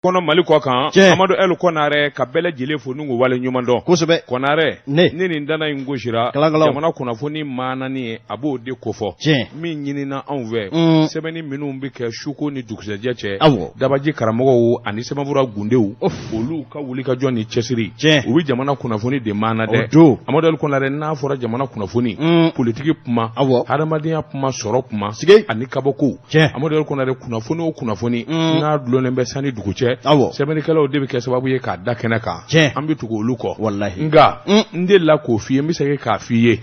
kono mali ko kan amadu el konare ka bele jele fo nungu wale nyumando kosebe konare ni ndana ngojira jamana kuna fo ni mana ni abo de kofo min nyini na anwe sebeni minu mbi ke shuko ni dukseje che dabaji karamogo ani semabura gundewu olu ka wuli ka joni chesiri obi jamana kuna fo ni de mana de amadu el konare na fora jamana kuna fo ni politiki puma haramadiya puma soro puma ani kaboko amadu el konare kuna fo no kuna fo ni na dulone be sani dukuche sebeni kala o debi ke sababu ye ka dakena ka ambi tugo luko wallahi nga nde la ko fiye mi sey ka fiye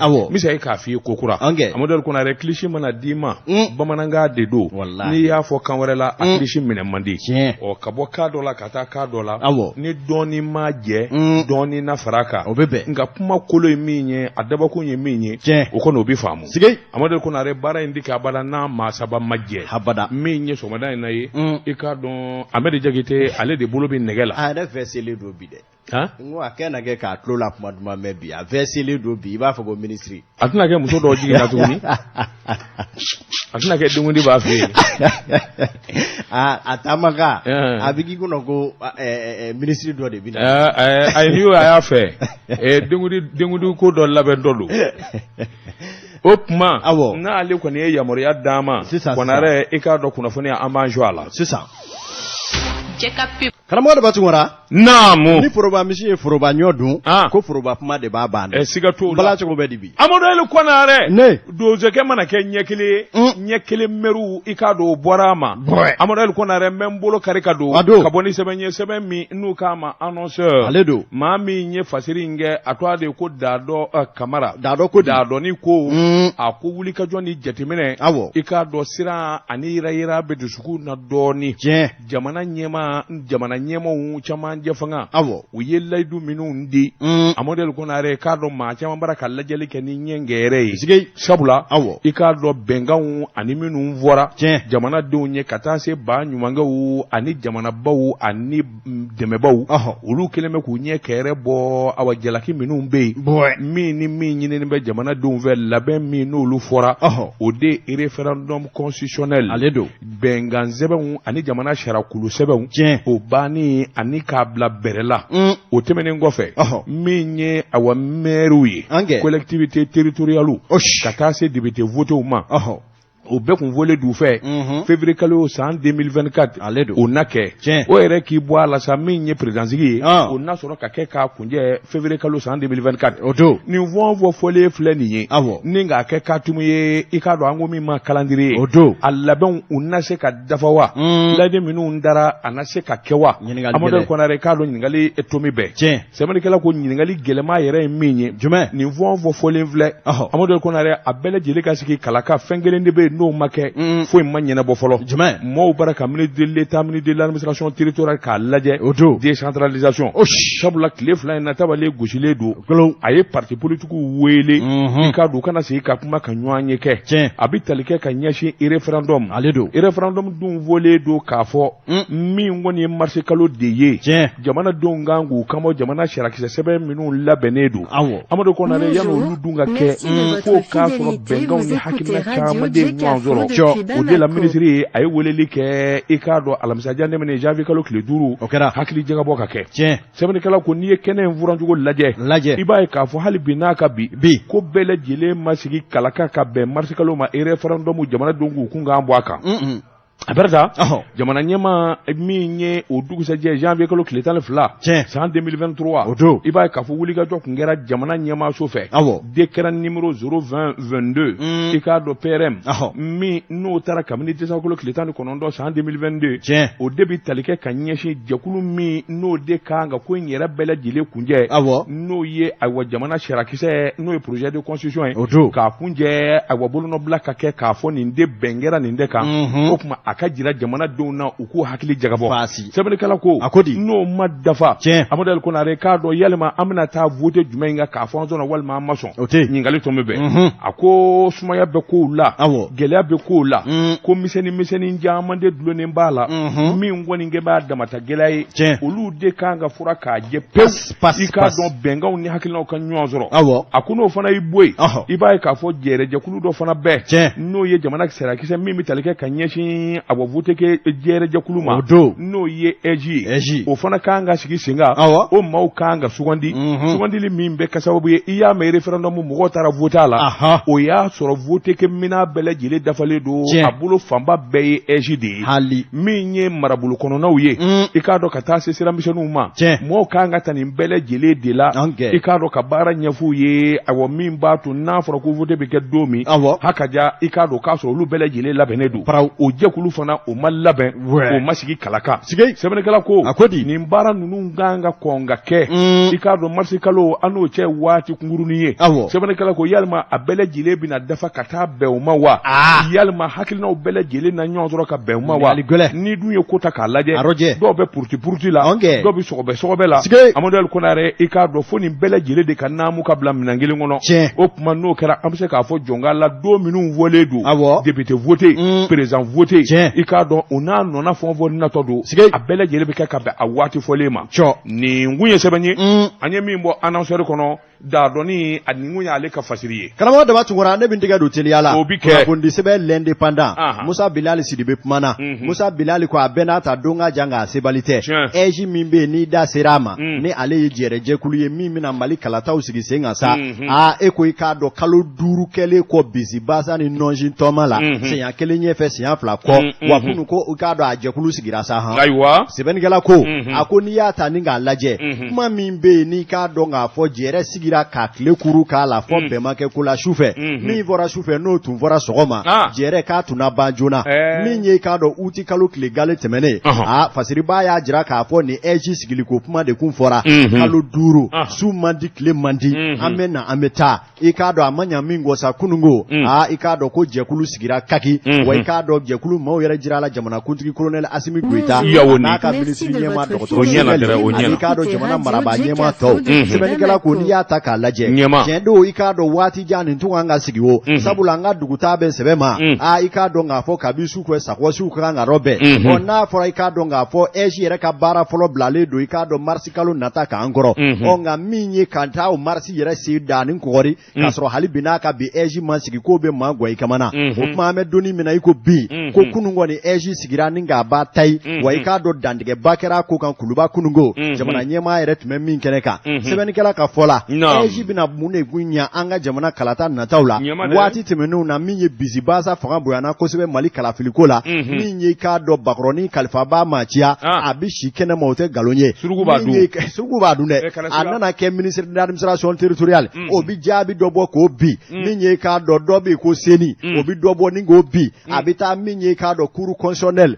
kokura amodel kuna re klishi mana dima bamananga de do ni ya fo kan wala klishi mina mandi o kabo ka dola kata ka dola ni doni maje doni na faraka nga puma kolo minye adaba ko nye minye o kono obi famu amodel kuna re bara indika bara na masaba maje habada minye so madan na ye ika don amede jagite ale de bolo bi negela ada vesele do bi de ngo akena ge ka tlola puma mebi a vesele do bi ba fo go ministry atuna ke muso do jigi na tuni atuna ke dungundi ba fi atamaka abigi kuno go ministry do de bi I knew I have dungundi ko do labe dolu opma na ale ko ne ya mori adama konare ika do kuna foni amanjo ala c'est ça Karamɔgɔ de b'a tungora naamu ni foroba misi ye foroba ɲɔ dun ko foroba kuma de b'a ban siga t'o la bala cogo bɛ di bi Amadou El Konare ne dozekɛ mana kɛ ɲɛ kelen meru i ka don bɔra ma Amadou El Konare n bɛ n bolo kari ka don ka bɔ ni sɛbɛn ye sɛbɛn min n'u k'a ma annonceur ale don maa min ye fasiri in kɛ a tɔgɔ de ko Dadɔ Kamara Dadɔ ko Dadɔni ko a ko wuli ka jɔ ni jateminɛ i k'a dɔn siran ani yira bɛ dusukun na dɔɔni jamana ɲɛmaw caman jɛ fanga u ye layidu minnu di Amadou El Konare k'a dɔn maa caman bara ka lajɛli kɛ ni ɲɛngɛrɛ ye sabula i k'a dɔn bɛnkanw ani minnu fɔra jamanadenw ye ka taa se ba ɲumankɛw ani jamanabaw ani dɛmɛbaw olu kelen bɛ k'u ɲɛ kɛrɛ bɔ awa jalaki minnu bɛ yen min ni min ɲinini bɛ jamanadenw fɛ labɛn min n'olu fɔra o de référendum constitutionnel ale don bɛnkan sɛbɛnw ani jamana sarakulu sɛbɛnw o bani ani k'a bila bɛrɛ la o tɛmɛnen kɔfɛ min ye awa maires ye collectivité territoriale ka taa se député votew ma o bɛɛ kun fɔlen du fɛ février kalo san 2024 ale don o na kɛ o yɛrɛ k'i bɔ a la sa min ye présidentsigi ye o na sɔrɔ ka kɛ k'a kunjɛ février kalo san 2024 o don nin fɔn fɔlen filɛ nin ye ni k'a kɛ k'a tumu ye i k'a dɔn an ko min ma calendrier o don a labɛnw u na se ka dafa wa lajɛ minnu dara a na se ka kɛ wa Amadou El Konare k'a dɔn ɲininkali tomi bɛɛ sɛbɛnnikɛla ko ɲininkali gɛlɛma yɛrɛ ye min ye nin fɔn fɔlen filɛ Amadou El Konare a bɛɛ lajɛlen ka sigi kalaka fɛn kelen de bɛ n'o ma kɛ foyi ma ɲɛnabɔ fɔlɔ mɔɔw bara ka ministre de l'état ministre de l'administration territoriale k'a lajɛ décentralisation sabula tile fila in na tabale gosilen don a ye parti politique wele i ka don kana sigi ka kuma ka ɲɔgɔn ye kɛ a bɛ tali kɛ ka ɲɛsin référendum ale don référendum dun fɔlen don k'a fɔ min kɔni ye mars kalo de ye jamanadenw kan k'u kanbɔ jamana sarakisɛ sɛbɛn minnu labɛnnen don Amadou Konare yan'olu dun ka kɛ fo k'a sɔrɔ bɛnkanw ni hakilina caman de ɲɔgɔn sɔrɔ o de la ministre a ye weleli kɛ i k'a dɔn alamisajan daminɛ janvier kalo tile 5 o kɛra hakili jagabɔ ka kɛ sɛbɛnnikɛla ko n'i ye kɛnɛ in furancogo lajɛ i b'a ye k'a fɔ hali bi n'a ka bi ko bɛɛ lajɛlen ma sigi kalaka ka bɛn mars kalo ma référendum jamanadenw k'u kun k'an bɔ a kan a barita jamana ɲɛma min ye o dugusɛjɛ janvier kalo tile 12 san 2023 o don i b'a ye k'a fɔ wulikajɔ kun kɛra jamana ɲɛmaso fɛ décret numéro 02022 i k'a dɔn PRM min n'o taara kabini décembre kalo tile 19 san 2022 o de bi tali kɛ ka ɲɛsin jɛkulu min n'o de kan ka ko in yɛrɛ bɛɛ lajɛlen kunjɛ n'o ye ayiwa jamana sarakisɛ n'o ye projet de constitution ye k'a kunjɛ ayiwa bolonɔbila ka kɛ k'a fɔ nin de bɛn kɛra nin de kan o kuma a ka jira jamanadenw na u k'u hakili jagabɔ sɛbɛnnikɛla ko n'o ma dafa Amadou El Konare k'a dɔn yalima an bɛna taa vote jumɛn in kan k'a fɔ an sɔnna walima an ma sɔn ɲininkali tun bɛ bɛn a ko sumaya bɛ kow la gɛlɛya bɛ kow la ko misɛnnin caman de dulonnen b'a la min kɔni kɛ b'a damata gɛlɛya ye olu de kan ka fura k'a jɛ pewu i k'a dɔn bɛnkanw ni hakilinaw ka ɲɔgɔn sɔrɔ a ko n'o fana y'i bɔ yen i b'a ye k'a fɔ jɛrɛjɛkulu dɔ fana bɛɛ n'o ye jamana sarakisɛ min bɛ tali kɛ ka ɲɛsin a wa vote ke jere jakulu ma no ye eji o fana kanga sigi singa o maw kanga sugandi li min be kasabu ye iya me referendum mo tara vote la o ya soro vote ke mina bele jile dafale do abulo famba be eji de hali min ye marabulu kono na uye ikado kata sesira mishanu ma mo kanga tani bele jile de la ikado kabara nyafu ye awo min ba to na foro ko vote be ke domi hakaja ikado kaso lu bele jile labene do o jekulu fana o malaben o masigi kalaka sebene kala ko ni mbara nunu nganga konga ke ikado marsi kalo ano che wati kunguruni ye sebene kala ko yalma abele jile bi na dafa kata be o mawa yalma hakilina o bele jile na nyondoro ka be o mawa ni dunye kota ka laje do be purti la do bi sogobe la amodel konare ikado foni bele jile de kanamu ka bla minangeli ngono o kuma no kera amse ka fo jonga la do minu vole do député voté président voté ikado ona nona fon vo na todo abele jele be ka be awati folema ni nguye sebenye anye mimbo annonceur kono da doni adingunya ale ka fasiriye kalama da batu ngora ne bindiga do teliala ko bondi sebe l'indépendant Musa Bilal Sidibe Pumana Musa Bilal ko abena ta donga janga sebalite eji mimbe ni da serama ni ale jere je kuluye mimi na mali kalata usigi senga sa eko ikado kalo duru kele ko bizi basa ni nonjin tomala se ya kele nyefe se ya fla ko wa kunu ko ikado ajekulu sigira sa ha aiwa seben gela ko akoni ya ta ninga laje kuma mimbe ni ka donga fo jere sigira ka kle kuru ka la fo be make kula shufe mi vora shufe no tun vora sogoma jere ka tuna banjona mi nye ka do uti kalo kle gale temene fasiri ba ya jira ka fo ni eji sigili ko puma de kun fora kalo duru su mandi kle mandi amena ameta ikado amanya mingo sa kunungo ikado ko jekulu sigira kaki wa ikado jekulu mo yere jira la jamana kuntigi colonel Asimi Goita na ka ministry nyema dokotoro ikado jamana maraba nyema to sebeni kala ko ni ya taka laje jendo ikado wati jani ntunga sigiwo sabula nga duguta be sebema ikado nga fo kabisu ko sakwo su nga robe ona fo ikado nga fo eji yere ka bara folo blale do ikado marsikalo nataka angoro onga minye kanta o marsi yere si danin kori kasro hali binaka bi eji mansigi ko be magwa ikamana o mame doni mina iko bi ko kunungo ni eji sigira ninga ba tai wa ikado dandige bakera ko kan kuluba kunungo jamana nyema yere tume min keneka sebeni kala ka fola eji bina mune gunya anga jamana kalata na taula wati temenu na minye bizibasa fanga boyana ko sebe mali kala filikola minye ikado bakroni kalifa ba machia abishi kene mote galonye surugu badu ne anana ke ministre de l'administration territoriale obi jabi dobo ko bi minye ikado dobi ko seni obi dobo ningo bi abita minye ikado kuru constitutionnel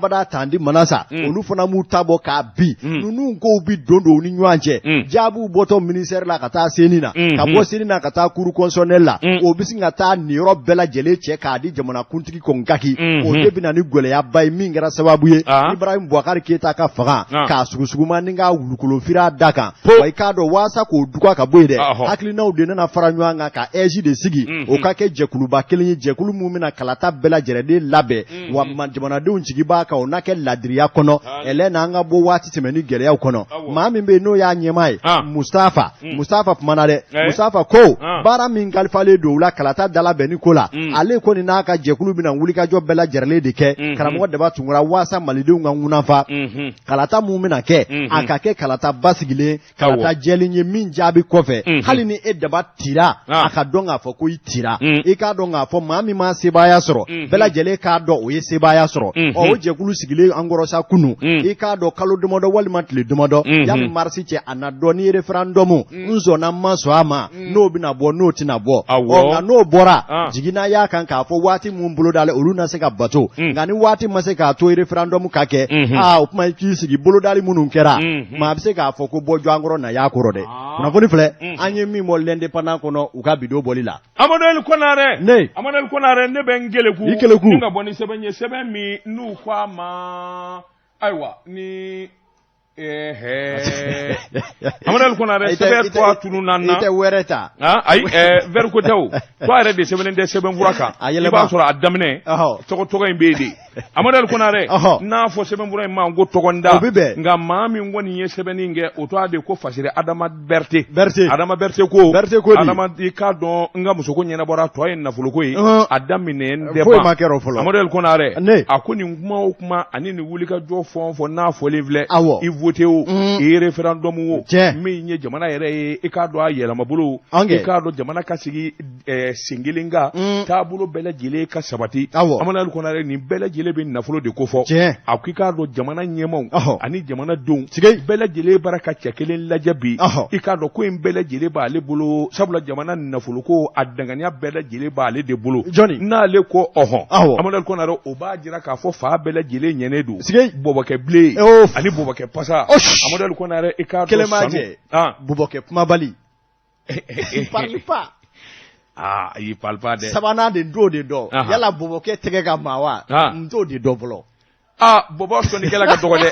bada tandi manasa olufona mutabo ka bi nunu ngo bi dondo ni nywanje jabu boto ministère la kata senina ka bo senina kata kuru constitutionnel la obi singa ta niro bela jele che ka di jamana kuntiki kongaki o debina ni gole ya bay mingara sababu ye Ibrahim Boubacar Keita ka faga ka sugusugu maninga wulukulo fira daka wai kado wasa ko dukwa ka boyde hakli na udena na faranwa nga ka eji de sigi o ka ke jekulu ba kelinyi jekulu mumina kalata bela jerede labe wa jamana de unchigi ba ka onake ladriya kono elena nga bo wati temeni gele ya kono mami mbe no ya nyemai Mustafa Manade Mustafa ko bara min kalfale do la kalata dala beni kola ale ko ni naka jekulu bina wulika jo bela jerle de ke karamo de ba tungura wasa malide nga ngunafa kalata mumina ke akake kalata basigile kalata jelinye min jabi kofe hali ni edaba tira akadonga fo ko itira ikadonga fo mami ma sebaya soro bela jele ka do o yesebaya soro o jekulu sigile angoro sa kunu ikado kalo domodo walimantle domodo ya marsi che anadoni referendum nzo na maso ama no bi na bo no ti na bo o no bora jigina ya kan ka fo wati mumbulo dale oluna se ka bato ngani wati mase ka to referendum kake opuma ki sigi bolo dale munun kera ma bi se ka fo ko bojo angoro na ya koro de na foni fle anye mi mo lende pana kono uka bido bolila amadel konare ne bengele ku nga boni sebenye seben mi nu kwa ma aiwa ni amadel konare sebe kwa tununana ite wereta ver ko taw to are de seben de seben buraka iba sura adamne togo imbedi Amadou Konare n'a fɔ sɛbɛnfura in ma ko tɔgɔnda nka maa min kɔni ye sɛbɛnnin kɛ o to a de ko fasiri Adama Berete ko Adama i k'a dɔn n ka muso ko ɲɛnabɔra tɔ ye nafoloko ye a daminɛ n tɛ ban Amadou Konare a ko nin kuma o kuma ani nin wulikajɔ fɛn o fɛn n'a fɔlen filɛ i voté o i référendum o min ye jamana yɛrɛ ye i k'a dɔn a yɛlɛma bolo i k'a dɔn jamana ka sigi sen kelen kan taabolo bɛɛ lajɛlen ka sabati Amadou Konare nin bɛɛ lajɛlen bɛ nafolo de ko fɔ a ko i k'a dɔn jamana ɲɛmaw ani jamanadenw bɛɛ lajɛlen bara ka cɛ kelen lajɛ bi i k'a dɔn ko in bɛɛ lajɛlen b'ale bolo sabula jamana nafoloko a danganiya bɛɛ lajɛlen b'ale de bolo n'ale ko Amadou Konare o b'a jira k'a fɔ fa bɛɛ lajɛlen ɲɛnen don bɔbɔkɛ bilen ani bɔbɔkɛ pasa Amadou Konare i k'a dɔn sanu bɔbɔkɛ kumabali il parle pas de sabanan de do de dɔ yala bɔbɔkɛ tɛgɛ ka maa wa n t'o de dɔ fɔlɔ bɔbɔ sɔnnikɛla ka dɔgɔ dɛ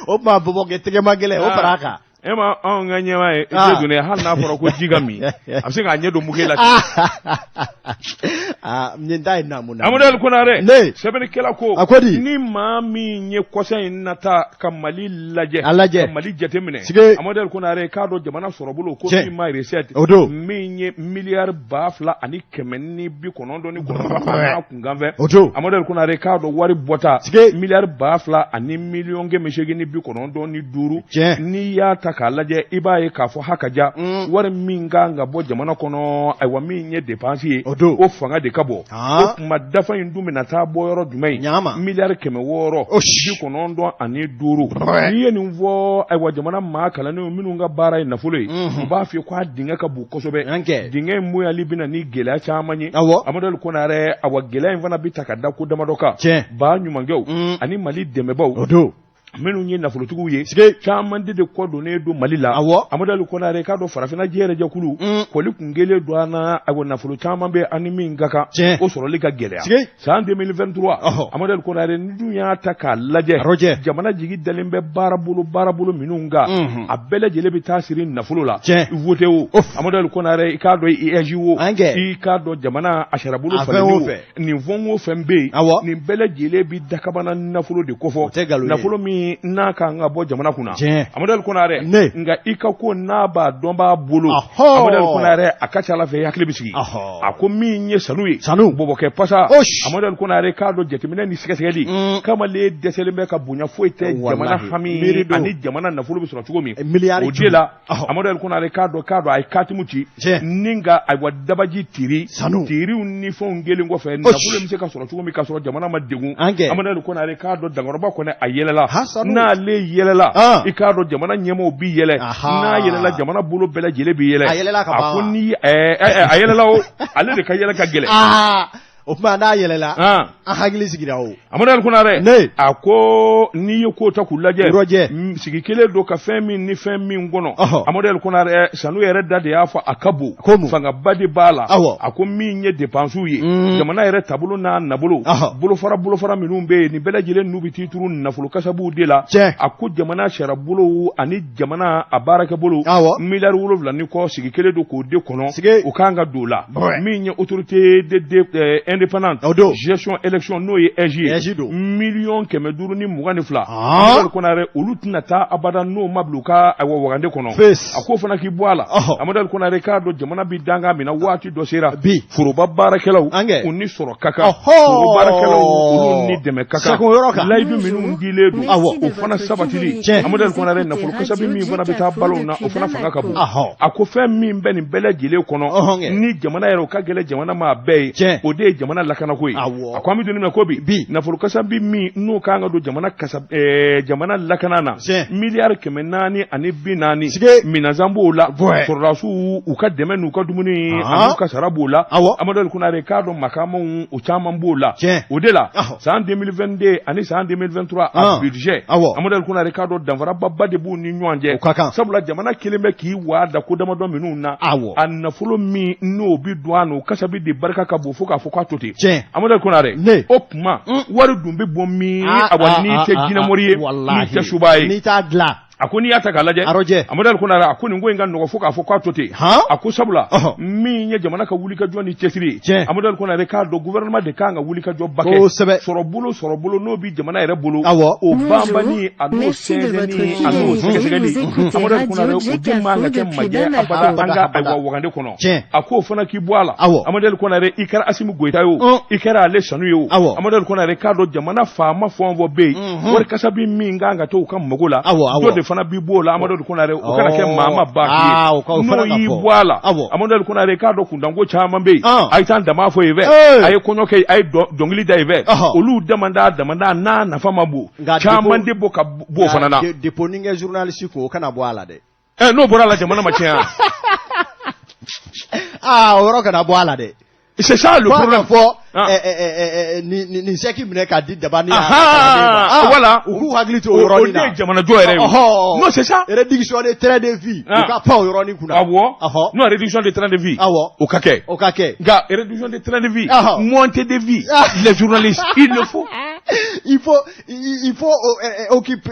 o tuma bɔbɔkɛ tɛgɛ ma gɛlɛn o fara a kan e ma anw ka ɲɛmaa ye i tɛ don hali n'a fɔra ko ji ka min a bɛ se k'a ɲɛ don muge la nin ta ye naamu na Amadou Konare sɛbɛnnikɛla ko ni maa min ye kɔsa in nata ka Mali lajɛ ka Mali jateminɛ Amadou Konare k'a dɔn jamana sɔrɔbolo ko min ma recette min ye miliyari 2,299 kunkanfɛ Amadou Konare k'a dɔn wari bɔta miliyari 2,895 n'i y'a ta k'a lajɛ i b'a ye k'a fɔ hakaja wari min kan ka bɔ jamana kɔnɔ ayiwa min ye dépense ye o fanga de ka bɔ o tuma dafa in dun bɛna taa bɔ yɔrɔ jumɛn miliyari 695 n'i ye nin fɔ ayiwa jamana maa kalannenw minnu ka baara ye nafolo ye u b'a fɔ ko a dingɛ ka bon kosɛbɛ dingɛ in boyali bɛna ni gɛlɛya caman ye Amadou Konare ayiwa gɛlɛya in fana bɛ ta ka da ko damadɔ kan ba ɲumankɛw ani Mali dɛmɛbaw minnu ye nafolotigiw ye caman de kɔ donnen don Mali la Amadou Konare k'a dɔn farafinna jɛkulu kɔli kun kelen don an na ayiwa nafolo caman bɛ ani min ka kan o sɔrɔli ka gɛlɛya san 2023 Amadou Konare ni dun y'a ta k'a lajɛ jamana jigi dalen bɛ baara bolo minnu kan a bɛɛ lajɛlen bɛ taa siri nafolo la i voté o Amadou Konare i k'a dɔn i ɛji o i k'a dɔn jamana a sarabolo falen nin fɛn o fɛn bɛ yen nin bɛɛ lajɛlen bɛ dakabana nafolo de kofɔ nafolo min n'a kan ka bɔ jamana kunna Amadou Konare nka i ka ko n'a b'a dɔn b'a bolo Amadou Konare a ka ca Ala fɛ hakili bɛ sigi a ko min ye sanu ye bɔbɔkɛ pasa Amadou Konare k'a dɔn jateminɛ ni sɛgɛsɛgɛli kamalen dɛsɛlen bɛ ka bonya foyi tɛ jamana hami ani jamana nafolo bɛ sɔrɔ cogo min o de la Amadou Konare k'a dɔn a ye katimu ci ni ka ayiwa dabaji tiriw ni fɛnw kelen kɔfɛ nafolo bɛ se ka sɔrɔ cogo min ka sɔrɔ jamana ma degun Amadou Konare k'a dɔn dankɔrɔba kɔni a yɛlɛla n'ale yɛlɛla i k'a dɔn jamana ɲɛmaaw bi yɛlɛ n'a yɛlɛla jamana bolo bɛɛ lajɛlen bi yɛlɛ a ko ni a yɛlɛla o ale de ka yɛlɛ ka gɛlɛn o tuma n'a yɛlɛla an hakili sigira o Amadou Konare a ko n'i ye ko ta k'u lajɛ sigi kelen don ka fɛn min kɔnɔ Amadou Konare sanu yɛrɛ da de y'a fɔ a ka bon fangaba de b'a la a ko min ye dépenses ye jamana yɛrɛ taabolo n'a nabolo bolofara minnu bɛ yen nin bɛɛ lajɛlen n'u bɛ t'i turu nafolo kasabuw de la a ko jamana sarabolo ani jamana a baarakɛbolo miliyari 7 ni kɔ sigi kelen don k'o de kɔnɔ o kan ka don o la min ye autorité indépendante gestion élection n'o ye EJ miliyɔn 522 Amadou Konare olu tɛna taa abada n'o ma bila u ka wagande kɔnɔ a ko fana k'i bɔ a la Amadou Konare k'a dɔn jamana bi danga min na waati dɔ sera foroba baarakɛlaw u ni sɔrɔ ka kan foro baarakɛlaw olu ni dɛmɛ ka kan layidu minnu dilen don o fana sabatili Amadou Konare nafolo kasabi min fana bɛ taa balo na o fana fanga ka bon a ko fɛn min bɛ nin bɛɛ lajɛlen kɔnɔ ni jamana yɛrɛ o ka gɛlɛn jamana ma bɛɛ ye o de ye jamana lakanako ye a ko an bɛ donnin min na ko bi nafolo kasabi min n'o kan ka don jamana lakana na miliyari 440 minɛnsan b'o la sɔrɔdasiw u ka dɛmɛ n'u ka dumuni an'u ka sara b'o la Amadou Konare k'a dɔn makaamaw o caman b'o la o de la san 2022 ani san 2023 a budget Amadou Konare k'a dɔn danfaraba de b'u ni ɲɔgɔn cɛ sabula jamana kelen bɛ k'i waa da ko damadɔ minnu na a nafolo min n'o bi don a n'o kasabi de barika ka bon fo k'a fɔ k'a to ten Amadou Konare o tuma wari dun bɛ bɔ min n'i tɛ jinɛmɔri ye n'i tɛ suba ye n'i t'a dilan a ko n'i y'a ta k'a lajɛ Amadu Ali Konare a ko nin ko in ka nɔgɔ fo k'a fɔ k'a to ten a ko sabula min ye jamana ka wulikajɔ ni cɛsiri ye Amadu Ali Konare k'a dɔn gouvernement de kan ka wulikajɔba kɛ sɔrɔ bolo n'o bi jamana yɛrɛ bolo o banbali a n'o sɛnsɛnni a n'o sɛgɛsɛgɛli Amadu Ali Konare o den man ka kɛ majɛ abada an ka ayiwa wagande kɔnɔ a k'o fana k'i bɔ a la Amadu Ali Konare i kɛra Assimi Goïta ye o i kɛra Ale Sanu ye o Amadu Ali Konare k'a dɔn jamana faama fɛn o fɛn bɛ yen wari kasa bi min kan ka to u ka mago la dɔ de fana bi bɔ o la Amadu Ali Konare o kana kɛ maa ma ba k'i ye n'o y'i bɔ a la Amadu Ali Konare k'a dɔn kundanko caman bɛ yen a ye taa dama fɔ yen fɛ a ye kɔɲɔ kɛ a ye dɔnkili da yen fɛ olu damanda n'a nafa ma bon caman de bɔ ka bɔ o fana na dépôt ni kɛ journaliste ko o kana bɔ a la dɛ n'o bɔra a la jamana ma tiɲɛ o yɔrɔ kana bɔ a la dɛ c'est ça le problème fɔ ni seki minɛ k'a di daba ni voilà u k'u hakili to o yɔrɔnin na o de ye jamana jɔ yɛrɛ ye non c'est ça réduction des trains de vie u ka pan o yɔrɔnin kunna awɔ non réduction des trains de vie o ka kɛ nka réduction des trains de vie montée de vie les journalistes il le faut il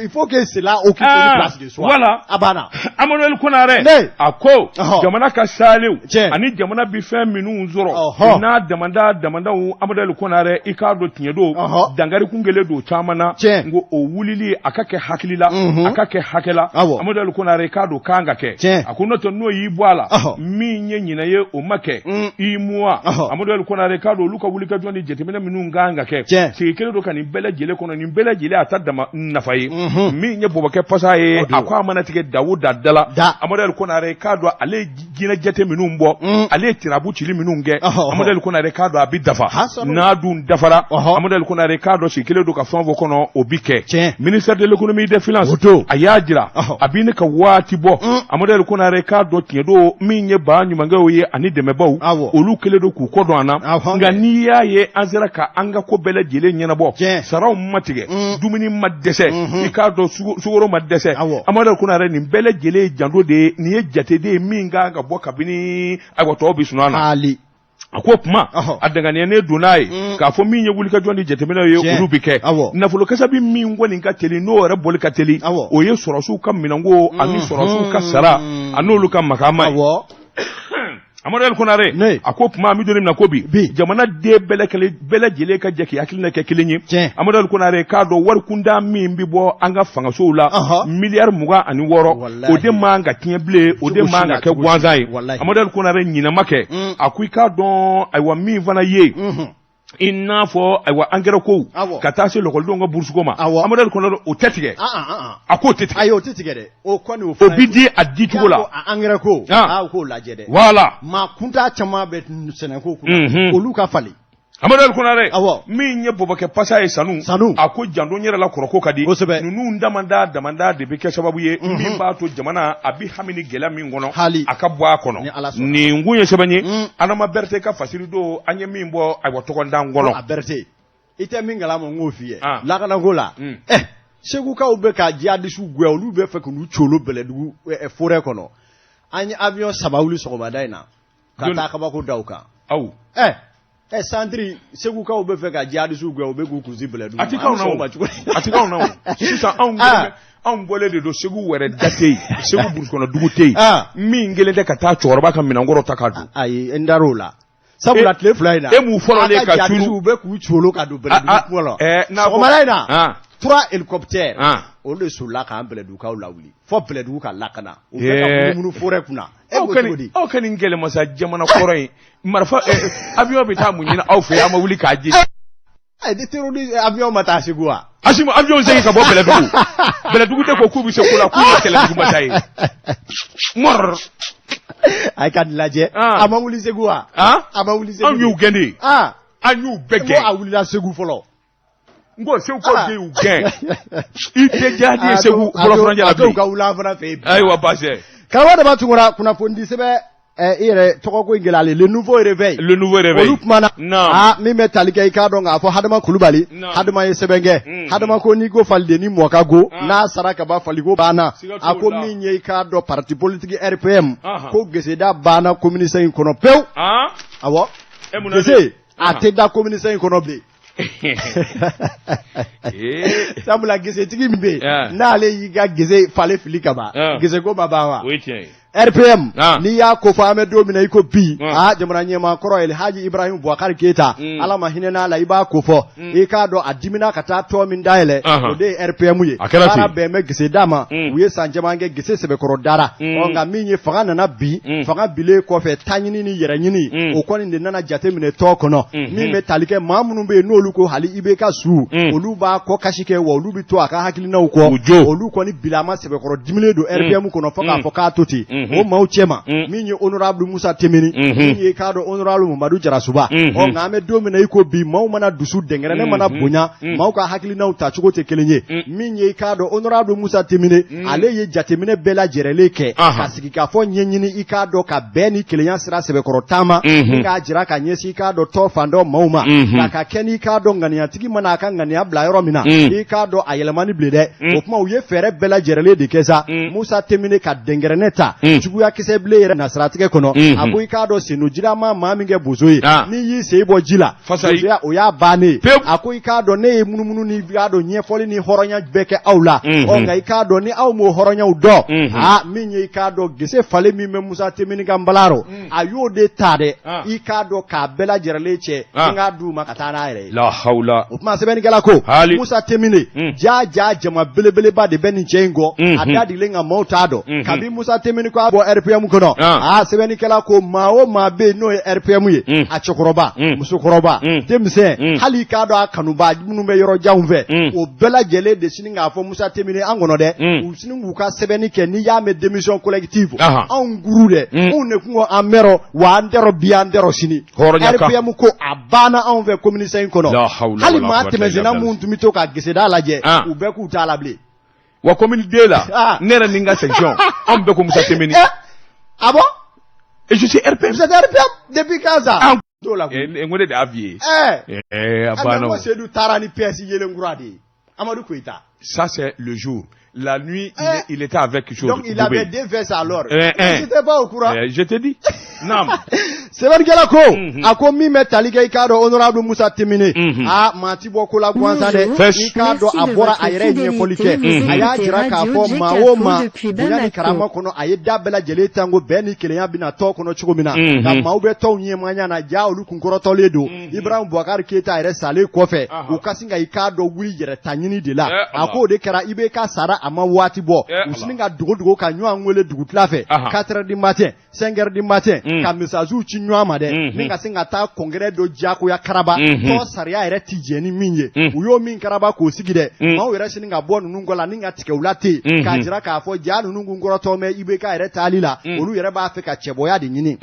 faut que cela occupe une place de soi voilà abana Amadu Ali Konare a ko jamana ka salew ani jamana bi fɛn minnu sɔrɔ n'a damandaw Amadu Ali Konare i k'a dɔn tiɲɛ don dangari kun kɛlen don caman na ngo o wulili a ka kɛ hakili la a ka kɛ hakɛ la Amadu Ali Konare i k'a dɔn kan ka kɛ a ko n'o tɛ n'o y'i bɔ a la min ye ɲinɛ ye o ma kɛ i muwa Amadu Ali Konare i k'a dɔn olu ka wulikajɔ ni jateminɛ minnu kan ka kɛ sigi kelen don ka nin bɛɛ lajɛlen kɔnɔ nin bɛɛ lajɛlen a ta dama nafa ye min ye bɔbɔkɛ pasa ye a ko a mana tigɛ Dawuda dala Amadu Ali Konare i k'a dɔn ale ye jinɛ jate minnu bɔ ale ye tirabu cili minnu kɛ Amadu Ali Konare i k'a dɔn a bi dafa n'a dun dafara Amadu Ali Konare k'a dɔn si kelen don ka fɛn fɔ kɔnɔ o bi kɛ ministère de l'économie et des finances a y'a jira a bi ne ka waati bɔ Amadu Ali Konare k'a dɔn tiɲɛ don min ye ba ɲumankɛw ye ani dɛmɛbaw olu kelen don k'u kɔ dɔn an na nka n'i y'a ye an sera ka an ka ko bɛɛ lajɛlen ɲɛnabɔ saraw ma tigɛ dumuni ma dɛsɛ i k'a dɔn sukaro ma dɛsɛ Amadu Ali Konare nin bɛɛ lajɛlen ye janto de ye nin ye jate de ye min kan ka bɔ kabini ayiwa tɔw bi sunɔgɔ na a ko kuma a danganiya ne don n'a ye k'a fɔ min ye wulikajɔ ni jateminɛw ye olu bi kɛ nafolo kasa bi min kɔni ka teli n'o yɛrɛ boli ka teli o ye sɔrɔsiw ka minɛnko ani sɔrɔsiw ka sara a n'olu ka makama ye Amadu Ali Konare a ko kuma mi doni na ko bi jamana den bɛɛ lajɛlen ka jɛ k'i hakilina kɛ kelen ye Amadu Ali Konare k'a dɔn wari kunda min bi bɔ an ka fangasow la miliyari 26 o de man ka tiɲɛ bilen o de man ka kɛ gansan ye Amadu Ali Konare ɲinama kɛ a ko i k'a dɔn ayiwa min fana ye i n'a fɔ ayiwa engrais kow ka taa se lɔkɔlidenw ka bourse ko ma Amadu Ali Konare o tɛ tigɛ a k'o tɛ tigɛ ayi o tɛ tigɛ dɛ o kɔni o bi di a di cogo la engrais ko o k'o lajɛ dɛ voilà maa kunta caman bɛ sɛnɛko kunna olu ka falen Amadu Ali Konare min ye bɔbɔkɛ pasa ye sanu a ko janto n yɛrɛ la kɔrɔko ka di ninnu damanda de bɛ kɛ sababu ye min b'a to jamana a bi hami ni gɛlɛya min kɔnɔ a ka bɔ a kɔnɔ nin kun ye sɛbɛn ye Adama Berete ka fasiri don an ye min bɔ ayiwa tɔgɔndan kɔnɔ a Berete i tɛ min kalama n k'o f'i ye lakanako la segukaw bɛ ka jihadisiw gɛn olu bɛ fɛ k'u colo Bɛlɛdugu forêt kɔnɔ an ye avion 3 wuli sɔgɔmada in na ka taa kabako da u kan santiri segukaw bɛ fɛ ka jihadisiw gɛn u bɛ k'u kunsi Bɛlɛdugu a ti k'anw na o sisan anw bɔlen de don Segu wɛrɛ da tɛ yen Segu burusi kɔnɔ dugu tɛ yen min kelen tɛ ka taa cɛkɔrɔba ka minɛnkɔrɔ ta ka don ayi n dar'o la sabula tile fila in na e m'u fɔlɔlen ka tunu u bɛ k'u colo ka don Bɛlɛdugu kɔnɔ sɔgɔmada in na 3 hélicoptères olu de solila k'an Bɛlɛdugukaw lawuli fɔ Bɛlɛdugu ka lakana u bɛ ka munumunu forêt kunna aw ka nin kɛlɛmasa jamana kɔrɔ in marifa avion bɛ taa mun ɲini aw fɛ an ma wuli k'a je avion ma taa Segu wa Asimu avion segin ka bɔ Bɛlɛdugu tɛ ko k'u bɛ se ko la k'u ye Kɛlɛdugu masa ye mɔr a ka lajɛ a ma wuli Segu wa a ma wuli Segu an y'u gɛn de an y'u bɛɛ gɛn a wulila Segu fɔlɔ n ko Segu ko de y'u gɛn i tɛ jadi ye Segu fɔlɔfɔlɔjɛ la bilen a ka wuli an fana fɛ yen ayiwa baasi karamɔgɔ dama tugura kunnafoni sɛbɛn i yɛrɛ tɔgɔ ko in gɛlɛyalen le nouveau réveil olu kumana min bɛ tali kɛ i k'a dɔn k'a fɔ Hadama Kulubali Hadama ye sɛbɛn kɛ Hadama ko n'i ko faliden ni mɔɔ ka go n'a sara ka ban faliko banna a ko min ye i k'a dɔn parti politique RPM ko geseda banna communiste in kɔnɔ pewu awɔ gese a tɛ da communiste in kɔnɔ bilen sabula gese tigi mbe n'ale y'i ka gese fale fili kama gese ko ma ba wa RPM ni y'a ko fɔ an bɛ don min na i ko bi jamana ɲɛmaa kɔrɔ Elhaji Ibrahim Boubacar Keita ala ma hinɛ n'a la i b'a ko fɔ i k'a dɔn a dimina ka taa tɔ min dayɛlɛ o de ye RPM ye baara bɛn bɛ gese d'a ma u ye san caman kɛ gese sɛbɛkɔrɔ dara nka min ye fanga nana bi fanga bilen kɔfɛ ta ɲini ni yɛrɛ ɲini o kɔni de nana jate minɛ tɔ kɔnɔ min bɛ tali kɛ maa minnu bɛ yen n'olu ko hali IBK su olu b'a kɔ kasi kɛ wa olu bɛ to a ka hakilinaw kɔ olu kɔni bilama sɛbɛkɔrɔ diminen don RPM kɔnɔ fo k'a fɔ k'a to ten o maaw cɛma min ye honorable Musa Temini min ye k'a dɔn honorable Mamadu Jarasuba nka an bɛ don min na i ko bi maaw mana dusu dɛngɛrɛnɛ mana bonya maaw ka hakilinaw ta cogo tɛ kelen ye min ye k'a dɔn honorable Musa Temini ale ye jateminɛ bɛɛ lajɛrɛlen kɛ ka sigi k'a fɔ ɲɛɲini i k'a dɔn ka bɛn ni kelenya sira sɛbɛkɔrɔ taama ni k'a jira ka ɲɛsin i k'a dɔn tɔ fan dɔ maaw ma nka ka kɛ ni k'a dɔn ŋaniyatigi mana a ka ŋaniya bila yɔrɔ min na i k'a dɔn a yɛlɛmani bilen dɛ o kuma u ye fɛɛrɛ bɛɛ lajɛrɛlen de kɛ sa Musa Temini ka dɛngɛrɛnɛ ta juguya kisɛ bilen yɛrɛ nasiratigɛ kɔnɔ a ko i k'a dɔn senujilama maa min kɛ bozo ye n'i y'i sen bɔ ji la bozoya o y'a bannen a ko i k'a dɔn ne ye munumunu ni k'a dɔn ɲɛfɔli ni hɔrɔnya bɛɛ kɛ aw la nka i k'a dɔn ni aw m'o hɔrɔnyaw dɔn min ye i k'a dɔn gese falen min bɛ Musa Temini ka nbalaro a y'o de ta dɛ i k'a dɔn k'a bɛɛ lajɛrɛlen cɛ n k'a d'u ma ka taa n'a yɛrɛ ye la hawla o tuma sɛbɛnnikɛla ko Musa Temini jaa jama belebeleba de bɛ nin cɛ in kɔ a dadilen ka maaw t'a dɔn kabi Musa Temini ko a bɔ RPM kɔnɔ sɛbɛnnikɛla ko maa o maa bɛ yen n'o ye RPM ye a cɛkɔrɔba musokɔrɔba denmisɛn hali k'a dɔn a kanuba minnu bɛ yɔrɔ janw fɛ o bɛɛ lajɛlen de sini k'a fɔ Musa Temini an kɔnɔ dɛ u sini k'u ka sɛbɛnni kɛ n'i y'a mɛn démission collective anw guru dɛ anw de kun ko an mɛrɔ wa an tɛrɔ bi an tɛrɔ sini RPM ko a banna anw fɛ commune in kɔnɔ hali maa tɛmɛsenna mun tun bɛ to ka geseda lajɛ u bɛɛ k'u t'a la bilen wa commune 2 la ne yɛrɛ ni n ka section anw bɛɛ ko Musa Temini ah bon et je suis RPM vous êtes RPM depuis quand ça ngode de avier abano Seydou Tara ni PS yelen ngurade Amadou Koita ça c'est le jour la nuit il était avec chose donc il avait deux vestes alors j'étais pas au courant je te dis nam sɛbɛnnikɛla ko a ko min bɛ tali kɛ i k'a dɔn honorable Musa Temini maa ti bɔ ko la gansan dɛ i k'a dɔn a bɔra a yɛrɛ ye ɲɛfɔli kɛ a y'a jira k'a fɔ maa o maa bonya ni karama kɔnɔ a ye da bɛɛ lajɛlen tango bɛn ni kelenya bɛna tɔ kɔnɔ cogo min na nka maaw bɛ tɔw ɲɛmaya na ja olu kun kɔrɔtɔlen don Ibrahim Boubacar Keita yɛrɛ salen kɔfɛ u ka sin ka i k'a dɔn wuli yɛrɛ ta ɲini de la a ko o de kɛra IBK sara a ma waati bɔ u sini ka dogo ka ɲɔgɔn wele dugutila fɛ 4 heures du matin 5 heures du matin ka messages ci ɲɔgɔn ma dɛ ni ka sin ka taa congrès dɔ jagoya karaba tɔ sariya yɛrɛ ti jɛ ni min ye u y'o min karaba k'o sigi dɛ maaw yɛrɛ sini ka bɔ ninnu kɔ la ni ka tigɛ u la ten k'a jira k'a fɔ ja ninnu kun kɔrɔtɔ mɛ IBK yɛrɛ taali la olu yɛrɛ b'a fɛ ka cɛbɔya de ɲini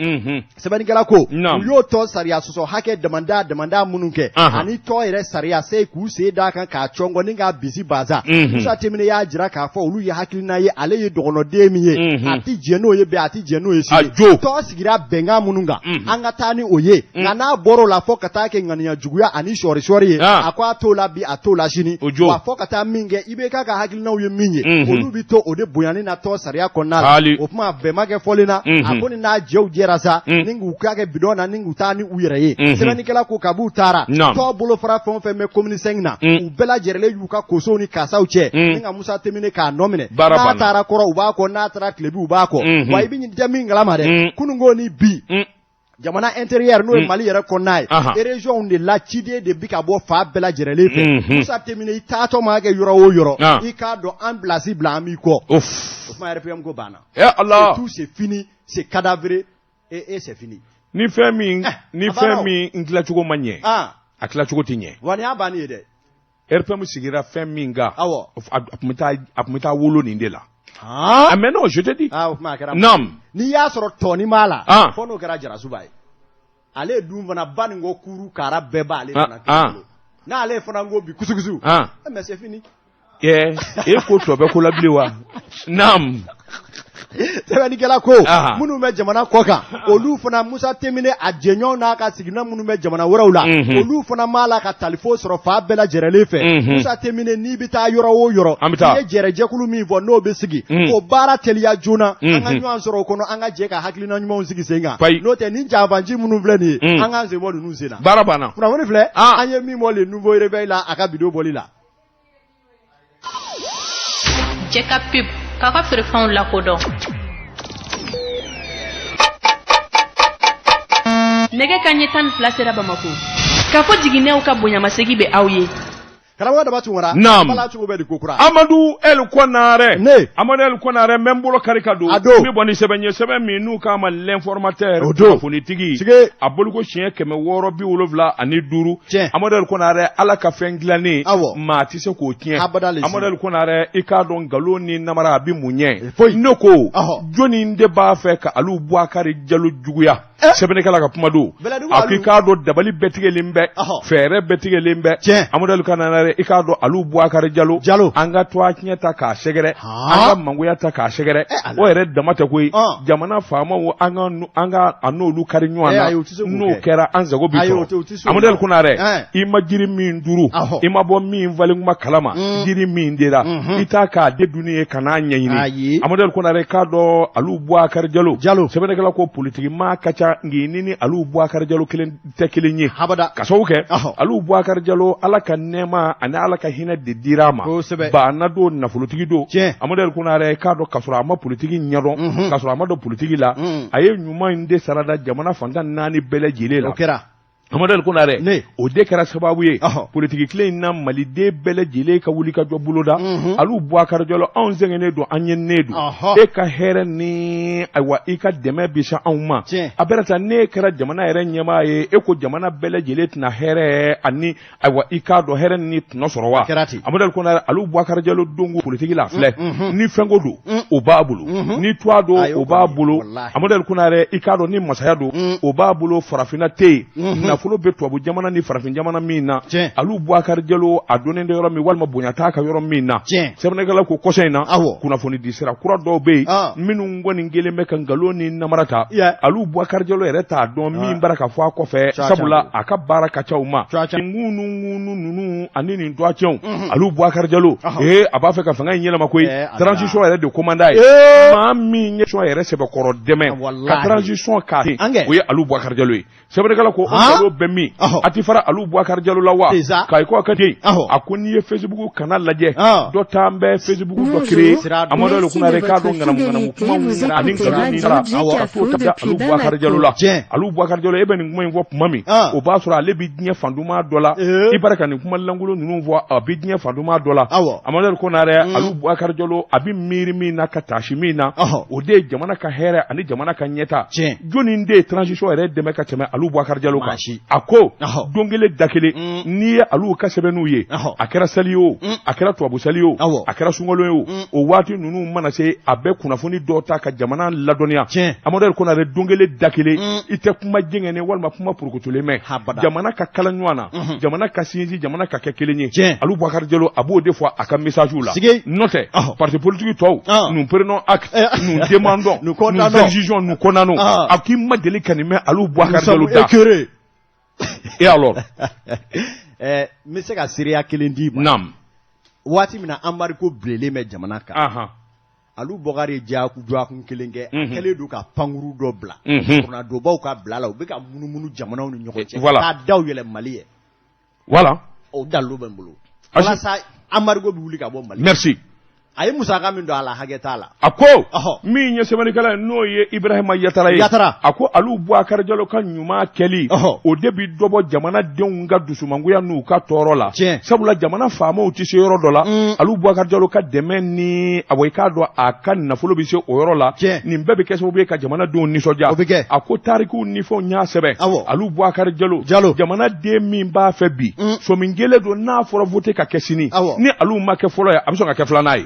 sɛbɛnnikɛla ko u y'o tɔ sariya sɔsɔ hakɛ damanda minnu kɛ ani tɔ yɛrɛ sariya se k'u sen d'a kan k'a cɔngɔ ni k'a bisi baza Musa Temini y'a jira k'a fɔ olu ye hakilina ye ale ye dɔgɔnɔden min ye a ti jɛ n'o ye bɛɛ a ti jɛ n'o ye sini tɔ sigira bɛnkan minnu kan an ka taa ni o ye nka n'a bɔr'o la fɔ ka taa kɛ ŋaniya juguya ani sɔɔri ye a ko a t'o la bi a t'o la sini wa fɔ ka taa min kɛ IBK ka hakilinaw ye min ye olu bi to o de bonyani na tɔ sariya kɔnɔna la o kuma bɛnba kɛ fɔlen na a ko ni n'a jɛw jɛra sa ni k'u k'a kɛ bidɔn na ni k'u taa ni u yɛrɛ ye sɛbɛnnikɛla ko kab'u taara tɔ bolofara fɛn o fɛn bɛ commune 5 na u bɛɛ lajɛlen y'u ka kosow ni kasaw cɛ ni ka Musa Temini k'a nɔ minɛ n'a taara kɔrɔ u b'a kɔ n'a taara tilebi u b'a kɔ wa i bɛ ɲɛ min kalama dɛ kununko ni bi jamana intérieur n'o ye Mali yɛrɛ kɔnɔna ye région de la ciden de bi ka bɔ fa bɛɛ lajɛlen fɛ Musa Temini i taatɔ ma kɛ yɔrɔ o yɔrɔ i k'a dɔn an place bila an b'i kɔ o kuma RPM ko banna tout c'est fini c'est cadavré et c'est fini ni fɛn min n tilacogo ma ɲɛ a tilacogo tɛ ɲɛ wa nin y'a bannen ye dɛ RPM sigira fɛn min kan a tun bɛ taa wolo nin de la mais non je te dis non n'i y'a sɔrɔ tɔni b'a la fɔ n'o kɛra Jarasuba ye ale dun fana ba nin ko kuru kara bɛɛ b'ale fana kɛ n'ale fana ko bi kusukusu mais c'est fini e ko tɔ bɛ ko la bilen wa naam sɛbɛnnikɛla ko minnu bɛ jamana kɔ kan olu fana Musa Temine a jɛɲɔgɔnw n'a ka sigiɲɔgɔn minnu bɛ jamana wɛrɛw la olu fana m'a la ka talifo sɔrɔ fa bɛɛ lajɛlen fɛ Musa Temine n'i bɛ taa yɔrɔ o yɔrɔ i ye jɛrɛjɛkulu min fɔ n'o bɛ sigi o baara teliya joona an ka ɲɔgɔn sɔrɔ o kɔnɔ an ka jɛ ka hakilina ɲumanw sigi sen kan n'o tɛ ni janfanci minnu filɛ nin ye an k'an sen bɔ ninnu sen na baara banna kunnafoni filɛ an ye min bɔ le nouveau réveil la a ka bidon bɔli la Jeka pub k'a ka feerefɛnw lakodɔn nɛgɛ kanɲɛ 12 sera Bamako k'a fɔ jiginɛw ka bonyamasegi bɛ aw ye karamɔgɔ daba tun wara bala cogo bɛ di ko kura Amadou El Konaré Amadou El Konaré n bɛ n bolo kari ka don n bɛ bɔ ni sɛbɛn ye sɛbɛn min n'u k'a ma l'informateur kunnafonitigi a boloko siɲɛ 675 Amadou El Konaré ala ka fɛn dilannen maa tɛ se k'o tiɲɛ Amadou El Konaré i k'a dɔn nkalon ni namara a bɛ mun ɲɛ ne ko jɔnni de b'a fɛ ka Alu Bubakari Jalo juguya sɛbɛnnikɛla ka kuma don a ko i k'a dɔn dabali bɛɛ tigɛlen bɛ fɛɛrɛ bɛɛ tigɛlen bɛ Amadou El Konaré i k'a dɔn Alu Bubakari Jalo an ka to a tiɲɛ ta k'a sɛgɛrɛ an ka mangoya ta k'a sɛgɛrɛ o yɛrɛ dama tɛ koyi jamana faamaw an ka a n'olu kari ɲɔgɔn na n'o kɛra an sago bi sɔrɔ Amadou El Konaré i ma jiri min duru i ma bɔ min valenkuma kalama jiri min dira i t'a k'a de dunni ye ka n'a ɲɛɲini Amadou El Konaré k'a dɔn Alu Bubakari Jalo sɛbɛnnikɛla ko politiki maa ka ca ngi ni Alu Bubakari Jalo kelen tɛ kelen ye ka sababu kɛ Alu Bubakari Jalo ala ka nɛɛma ani ala ka hinɛ de dira ma ba na do nafolotigi do Amadou El Konaré k'a dɔn ka sɔrɔ a ma politiki ɲɛdɔn ka sɔrɔ a ma dɔn politiki la a ye ɲuman in de sarada jamana fantan 4 bɛɛ lajɛlen la Amadou El Konaré o de kɛra sababu ye politiki tile in na maliden bɛɛ lajɛlen ka wuli ka jɔ boloda Alu Bubakari Jalo anw sɛgɛnnen don an ɲɛnen don e ka hɛrɛ ni ayiwa i ka dɛmɛ bɛ se anw ma a bɛrɛ ta ne kɛra jamana yɛrɛ ɲɛmaa ye e ko jamana bɛɛ lajɛlen tɛna hɛrɛ ani ayiwa i k'a dɔn hɛrɛ ni tɔnɔ sɔrɔ wa Amadou El Konaré Alu Bubakari Jalo dongo politiki la filɛ ni fɛnko don o b'a bolo ni tuwa don o b'a bolo Amadou El Konaré i k'a dɔn ni masaya don o b'a bolo farafinna tɛ yen nafolo bɛ tubabu jamana ni farafin jamana min na Alu Bubakari Jalo a donnen de yɔrɔ min walima bonya t'a ka yɔrɔ min na sɛbɛnnikɛla ko kɔsɔn in na kunnafoni di sira kura dɔw bɛ yen minnu kɔni kelen bɛ ka nkalon ni namara ta Alu Bubakari Jalo yɛrɛ t'a dɔn min bara ka fɔ a kɔfɛ sabula a ka baara ka ca u ma ŋunu ninnu ani nin dɔcɛnw Alu Bubakari Jalo a b'a fɛ ka fanga in yɛlɛma koyi transition yɛrɛ de commanda ye maa min ye yɛrɛ sɛbɛkɔrɔ dɛmɛ ka transition k'a o ye Alu Bubakari Jalo ye sɛbɛnnikɛla ko o bɛ min a ti fara Alu Bubakari Jalo la wa k'a ko a ka ten a ko n'i ye Facebook kana lajɛ dɔ t'an bɛ Facebook dɔ créer Amadou El Konaré k'a dɔn ŋanamu kuma ani nkalon ni sara ka t'o ta Alu Bubakari Jalo la Alu Bubakari Jalo e bɛ nin kuma in fɔ tuma min o b'a sɔrɔ ale bɛ diɲɛ fanduma dɔ la i bara ka nin kuma lankolon ninnu fɔ a bɛ diɲɛ fanduma dɔ la Amadou El Konaré Alu Bubakari Jalo a bɛ miiri min na ka taasi min na o de ye jamana ka hɛrɛ ani jamana ka ɲɛta jɔnni de ye transition yɛrɛ dɛmɛ ka tɛmɛ Alu Bubakari Jalo kan a ko don kelen da kelen n'i ye Alu ka sɛbɛnniw ye a kɛra sali ye o a kɛra tubabu sali ye o a kɛra sunkalo ye o waati ninnu mana se a bɛ kunnafoni dɔw ta ka jamana ladɔnniya Amadou El Konaré don kelen da kelen i tɛ kuma jɛngɛnɛ walima kuma purukutulen mɛn jamana ka kala ɲɔgɔn na jamana ka sinsin jamana ka kɛ kelen ye Alu Bubakari Jalo a b'o de fɔ a ka messagew la n'o tɛ parti politique tɔw nous prenons acte nous demandons nous exigeons nous condamnons a k'i ma deli ka nin mɛn Alu Bubakari Jalo da et alors n bɛ se ka seereya kelen d'i ma waati min na embargo bilelen bɛ jamana kan Alu Bubakari ye jɔakun kelen kɛ a kɛlen don ka pankuru dɔ bila tornadobaw ka bila la u bɛ ka munumunu jamanaw ni ɲɔgɔn cɛ k'a daw yɛlɛ Mali ye voilà o dalilu bɛ n bolo walasa embargo bɛ wuli ka bɔ Mali merci a ye musaka min don a la hakɛ t'a la a ko min ye sɛbɛnnikɛla ye n'o ye Ibrahima Yatara ye a ko Alu Bubakari Jalo ka ɲuman kɛli o de bi dɔ bɔ jamanadenw ka dusumangoya n'u ka tɔɔrɔ la sabula jamana faamaw tɛ se yɔrɔ dɔ la Alu Bubakari Jalo ka dɛmɛ ni a i k'a dɔn a ka nafolo bɛ se o yɔrɔ la nin bɛɛ bɛ kɛ sababu ye ka jamanadenw nisɔndiya a ko tarikuw ni fɛnw y'a sɛbɛn Alu Bubakari Jalo jamanaden min b'a fɛ bi somin kelen don n'a fɔra vote ka kɛ sini ni Alu ma kɛ fɔlɔ ye a bɛ sɔn ka kɛ filanan ye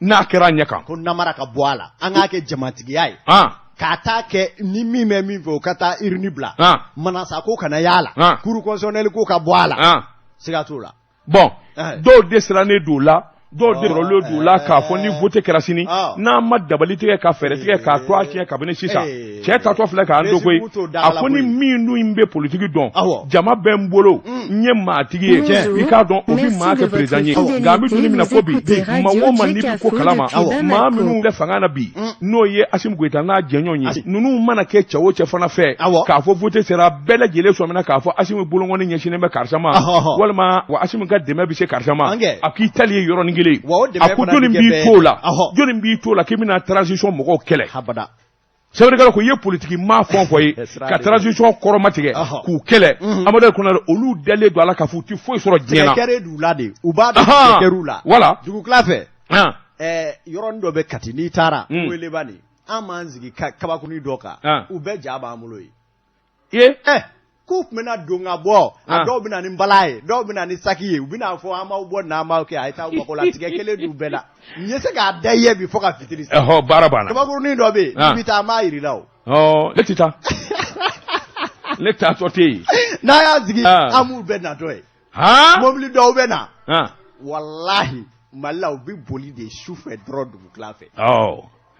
n'a kɛra ɲɛ kan ko namara ka bɔ a la an k'a kɛ jamatigiya ye k'a taa kɛ ni min bɛ min fɛ o ka taa urne bila manasa ko kana y'a la cour constitutionnelle ko ka bɔ a la siga t'o la bon dɔw dɛsɛrannen don o la dɔw dɔrɔnlen don la k'a fɔ ni vote kɛra sini n'a ma dabali tigɛ ka fɛɛrɛ tigɛ k'a to a tiɲɛ kabini sisan cɛ tatɔ filɛ k'an to koyi a ko ni min dun in bɛ politiki dɔn jama bɛ n bolo n ye maatigi ye i k'a dɔn o bɛ maa kɛ président ye nka an bɛ dumuni min na ko bi maa o maa n'i bɛ ko kalama maa minnu bɛ fanga na bi n'o ye Assimi Goïta n'a jɛɲɔgɔn ye ninnu mana kɛ cɛ o cɛ fana fɛ k'a fɔ vote sera bɛɛ lajɛlen sɔmina k'a fɔ Assimi bolokɔni ɲɛsinnen bɛ karisa ma walima wa Assimi ka dɛmɛ bɛ se karisa ma a k'i tali ye yɔrɔnin kelen a ko jɔnni b'i to la jɔnni b'i to la k'i bɛna transition mɔgɔw kɛlɛ sɛbɛnnikɛla ko i ye politiki maa fɔn fɔ ye ka transition kɔrɔma tigɛ k'u kɛlɛ Amadu Konare olu dalen don a la k'a fɔ u tɛ foyi sɔrɔ diɲɛ na kɛrɛ d'u la de u b'a dɔn kɛr'u la voilà dugukila fɛ yɔrɔnin dɔ bɛ Kati n'i taara Weleba nin an m'an sigi kabakurunin dɔ kan u bɛɛ ja b'an bolo ye k'u tun bɛna don ka bɔ a dɔw bɛ na ni bala ye dɔw bɛ na ni saki ye u bɛna fɔ an b'aw bɔ n'an b'aw kɛ a ye taa mako la tigɛ kelen d'u bɛɛ la n ye se k'a da i ye bi fo ka fitiri sa baara banna kabakurunin dɔ bɛ yen n'i bɛ taa an b'a yir'i la ne tɛ taa ne taatɔ tɛ yen n'a y'a sigi an b'u bɛɛ natɔ ye mobili dɔw bɛ na walahi Mali la u bɛ boli de su fɛ dɔrɔn dugukila fɛ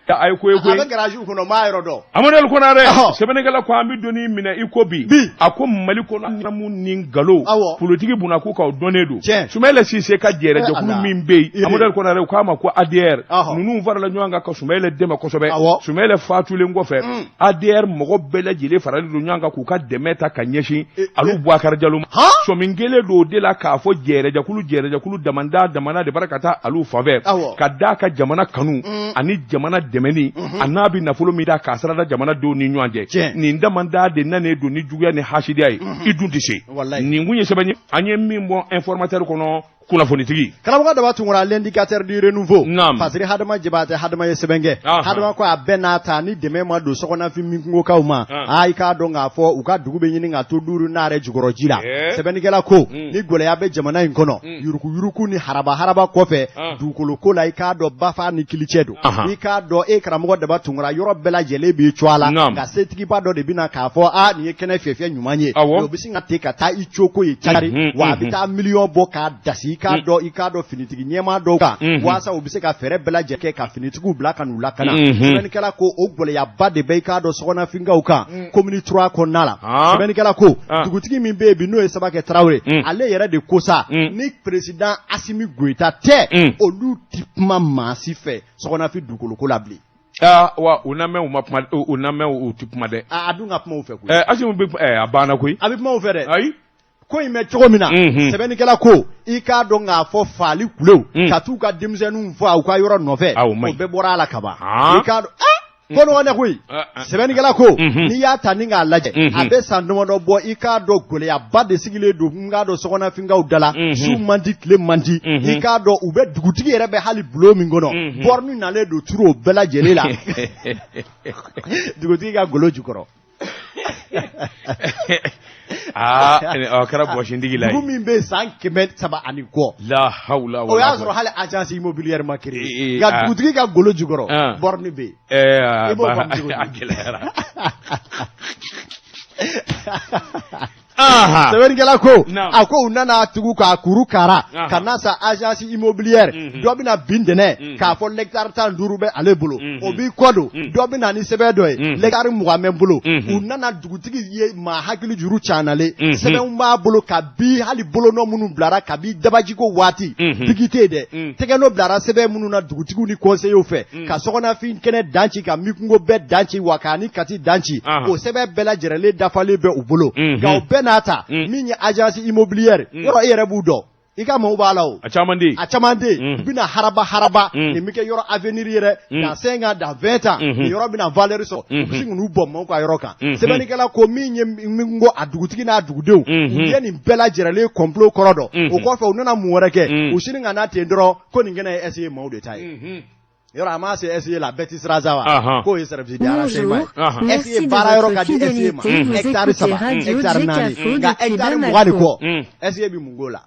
a ye ko ye koyi a bɛ garage kɔnɔ n b'a yɔrɔ dɔn Amadu Konare sɛbɛnnikɛla ko an bɛ donni minɛ i ko bi a ko Mali kɔnɔ ɲɛnamu ni nkalon politiki bunna k'u k'aw dɔnnen don Soumaïla Cissé ka jɛrɛjɛkulu min bɛ yen Amadu Konare u k'a ma ko ADR ninnu farala ɲɔgɔn kan ka Soumaïla dɛmɛ kosɛbɛ Soumaïla fatulen kɔfɛ ADR mɔgɔ bɛɛ lajɛlen faralen don ɲɔgɔn kan k'u ka dɛmɛ ta ka ɲɛsin Alu Boubacar Diallo ma sɔmin kelen don o de la k'a fɔ jɛrɛjɛkulu damanda de bara ka taa Alu fanfɛ ka d'a ka jamana kanu ani jamana dɛmɛni a n'a bɛ nafolo min da k'a sarada jamana denw ni ɲɔgɔn cɛ nin damanda de nanen don ni juguya ni hasidiya ye i dun tɛ se nin kun ye sɛbɛn ye an ye min bɔ informateur kɔnɔ kunnafonitigi karamɔgɔ Daba Tunkara l'indicateur du renouveau parce que Hadama Jabate Hadama ye sɛbɛn kɛ Hadama ko a bɛɛ n'a ta ni dɛmɛ ma don sokɔnɔfin min kungokaw ma i k'a dɔn k'a fɔ u ka dugu bɛ ɲini ka to duuru n'a yɛrɛ jukɔrɔ ji la sɛbɛnnikɛla ko ni gɛlɛya bɛ jamana in kɔnɔ yuruku ni haraba kɔfɛ dugukolo ko la i k'a dɔn bafa ni kilicɛ don i k'a dɔn karamɔgɔ Daba Tunkara yɔrɔ bɛɛ lajɛlen b'i co a la nka setigiba dɔ de bɛna k'a fɔ nin ye kɛnɛ fiyɛfiyɛ ɲuman ye o bɛ sin ka ten ka taa i coko ye cari wa a bɛ taa miliyɔn bɔ k'a dasi i k'a dɔn finitigi ɲɛmaa dɔw kan waasa u bɛ se ka fɛɛrɛ bɛɛ lajɛlen kɛ ka finitigiw bila ka n'u lakana sɛbɛnnikɛla ko o gɛlɛyaba de bɛ i k'a dɔn sokɔnɔfinkaw kan commune 3 kɔnɔna la sɛbɛnnikɛla ko dugutigi min bɛ yen bi n'o ye Sabakɛ Tarawele ale yɛrɛ de ko sa ni président Assimi Goïta tɛ olu tɛ kuma maa si fɛ sokɔnɔfin dugukolo ko la bilen wa u na mɛn u ma kuma u na mɛn u tɛ kuma dɛ a dun ka kuma u fɛ koyi Assimi bɛ a banna koyi a bɛ kuma u fɛ dɛ ayi ko in bɛ cogo min na sɛbɛnnikɛla ko i k'a dɔn k'a fɔ faali kulew ka t'u ka denmisɛnninw fɔ u ka yɔrɔ nɔfɛ o bɛɛ bɔra a la ka ban i k'a dɔn ko nɔgɔ koyi sɛbɛnnikɛla ko n'i y'a ta ni k'a lajɛ a bɛ san damadɔ bɔ i k'a dɔn gɛlɛyaba de sigilen don n k'a dɔn sokɔnɔfinkaw da la su man di tile man di i k'a dɔn u bɛ dugutigi yɛrɛ bɛ hali bulon min kɔnɔ bɔrɔni nalen don turu o bɛɛ lajɛlen la dugutigi ka golo jukɔrɔ kɛra bɔsintigi la ye dugu min bɛ san 300 ani kɔ la hawla o y'a sɔrɔ hali agence immobilière ma créé nka dugutigi ka golo jukɔrɔ borne bɛ yen i b'o faamu cogo di a gɛlɛyara sɛbɛnnikɛla ko a ko u nana tugu k'a kuru kara ka na sa agence immobilière dɔ bɛna bin dɛnɛ k'a fɔ hectare 15 bɛ ale bolo o b'i kɔ don dɔ bɛna ni sɛbɛn dɔ ye hectare 20 bɛ bolo u nana dugutigi ye maa hakili juru caanalen sɛbɛnw b'a bolo ka bi hali bolonɔ minnu bilara ka bi dabajiko waati bigi tɛ dɛ tɛgɛnɔ bilara sɛbɛn minnu na dugutigiw ni conseillers fɛ ka sokɔnɔfin kɛnɛ danci ka mikungo bɛɛ danci wa k'a ni kati danci o sɛbɛn bɛɛ lajɛlen dafalen bɛ u bolo nka o bɛɛ n'a ta min ye agence immobilière yɔrɔ e yɛrɛ b'u dɔn i ka maaw b'a la o a caman de u bɛna haraba nin bɛ kɛ yɔrɔ avenir yɛrɛ dans 5 ans dans 20 ans nin yɔrɔ bɛna valeur sɔrɔ u bɛ se k'u bɔ maaw ka yɔrɔ kan sɛbɛnnikɛla ko min ye min ko a dugutigi n'a dugudenw u ye nin bɛɛ lajɛlen complot kɔrɔ dɔn o kɔfɛ u nana mun wɛrɛ kɛ u sini ka na ten dɔrɔn ko nin kɛnɛ ye essayer maaw de ta ye yɔrɔ a ma se essayer la bɛɛ ti sira sa wa k'o ye service de renseignement ye essayer baara yɔrɔ ka di essayer ma hectare 3 hectare 4 nka hectare 20 de kɔ essayer bi mun k'o la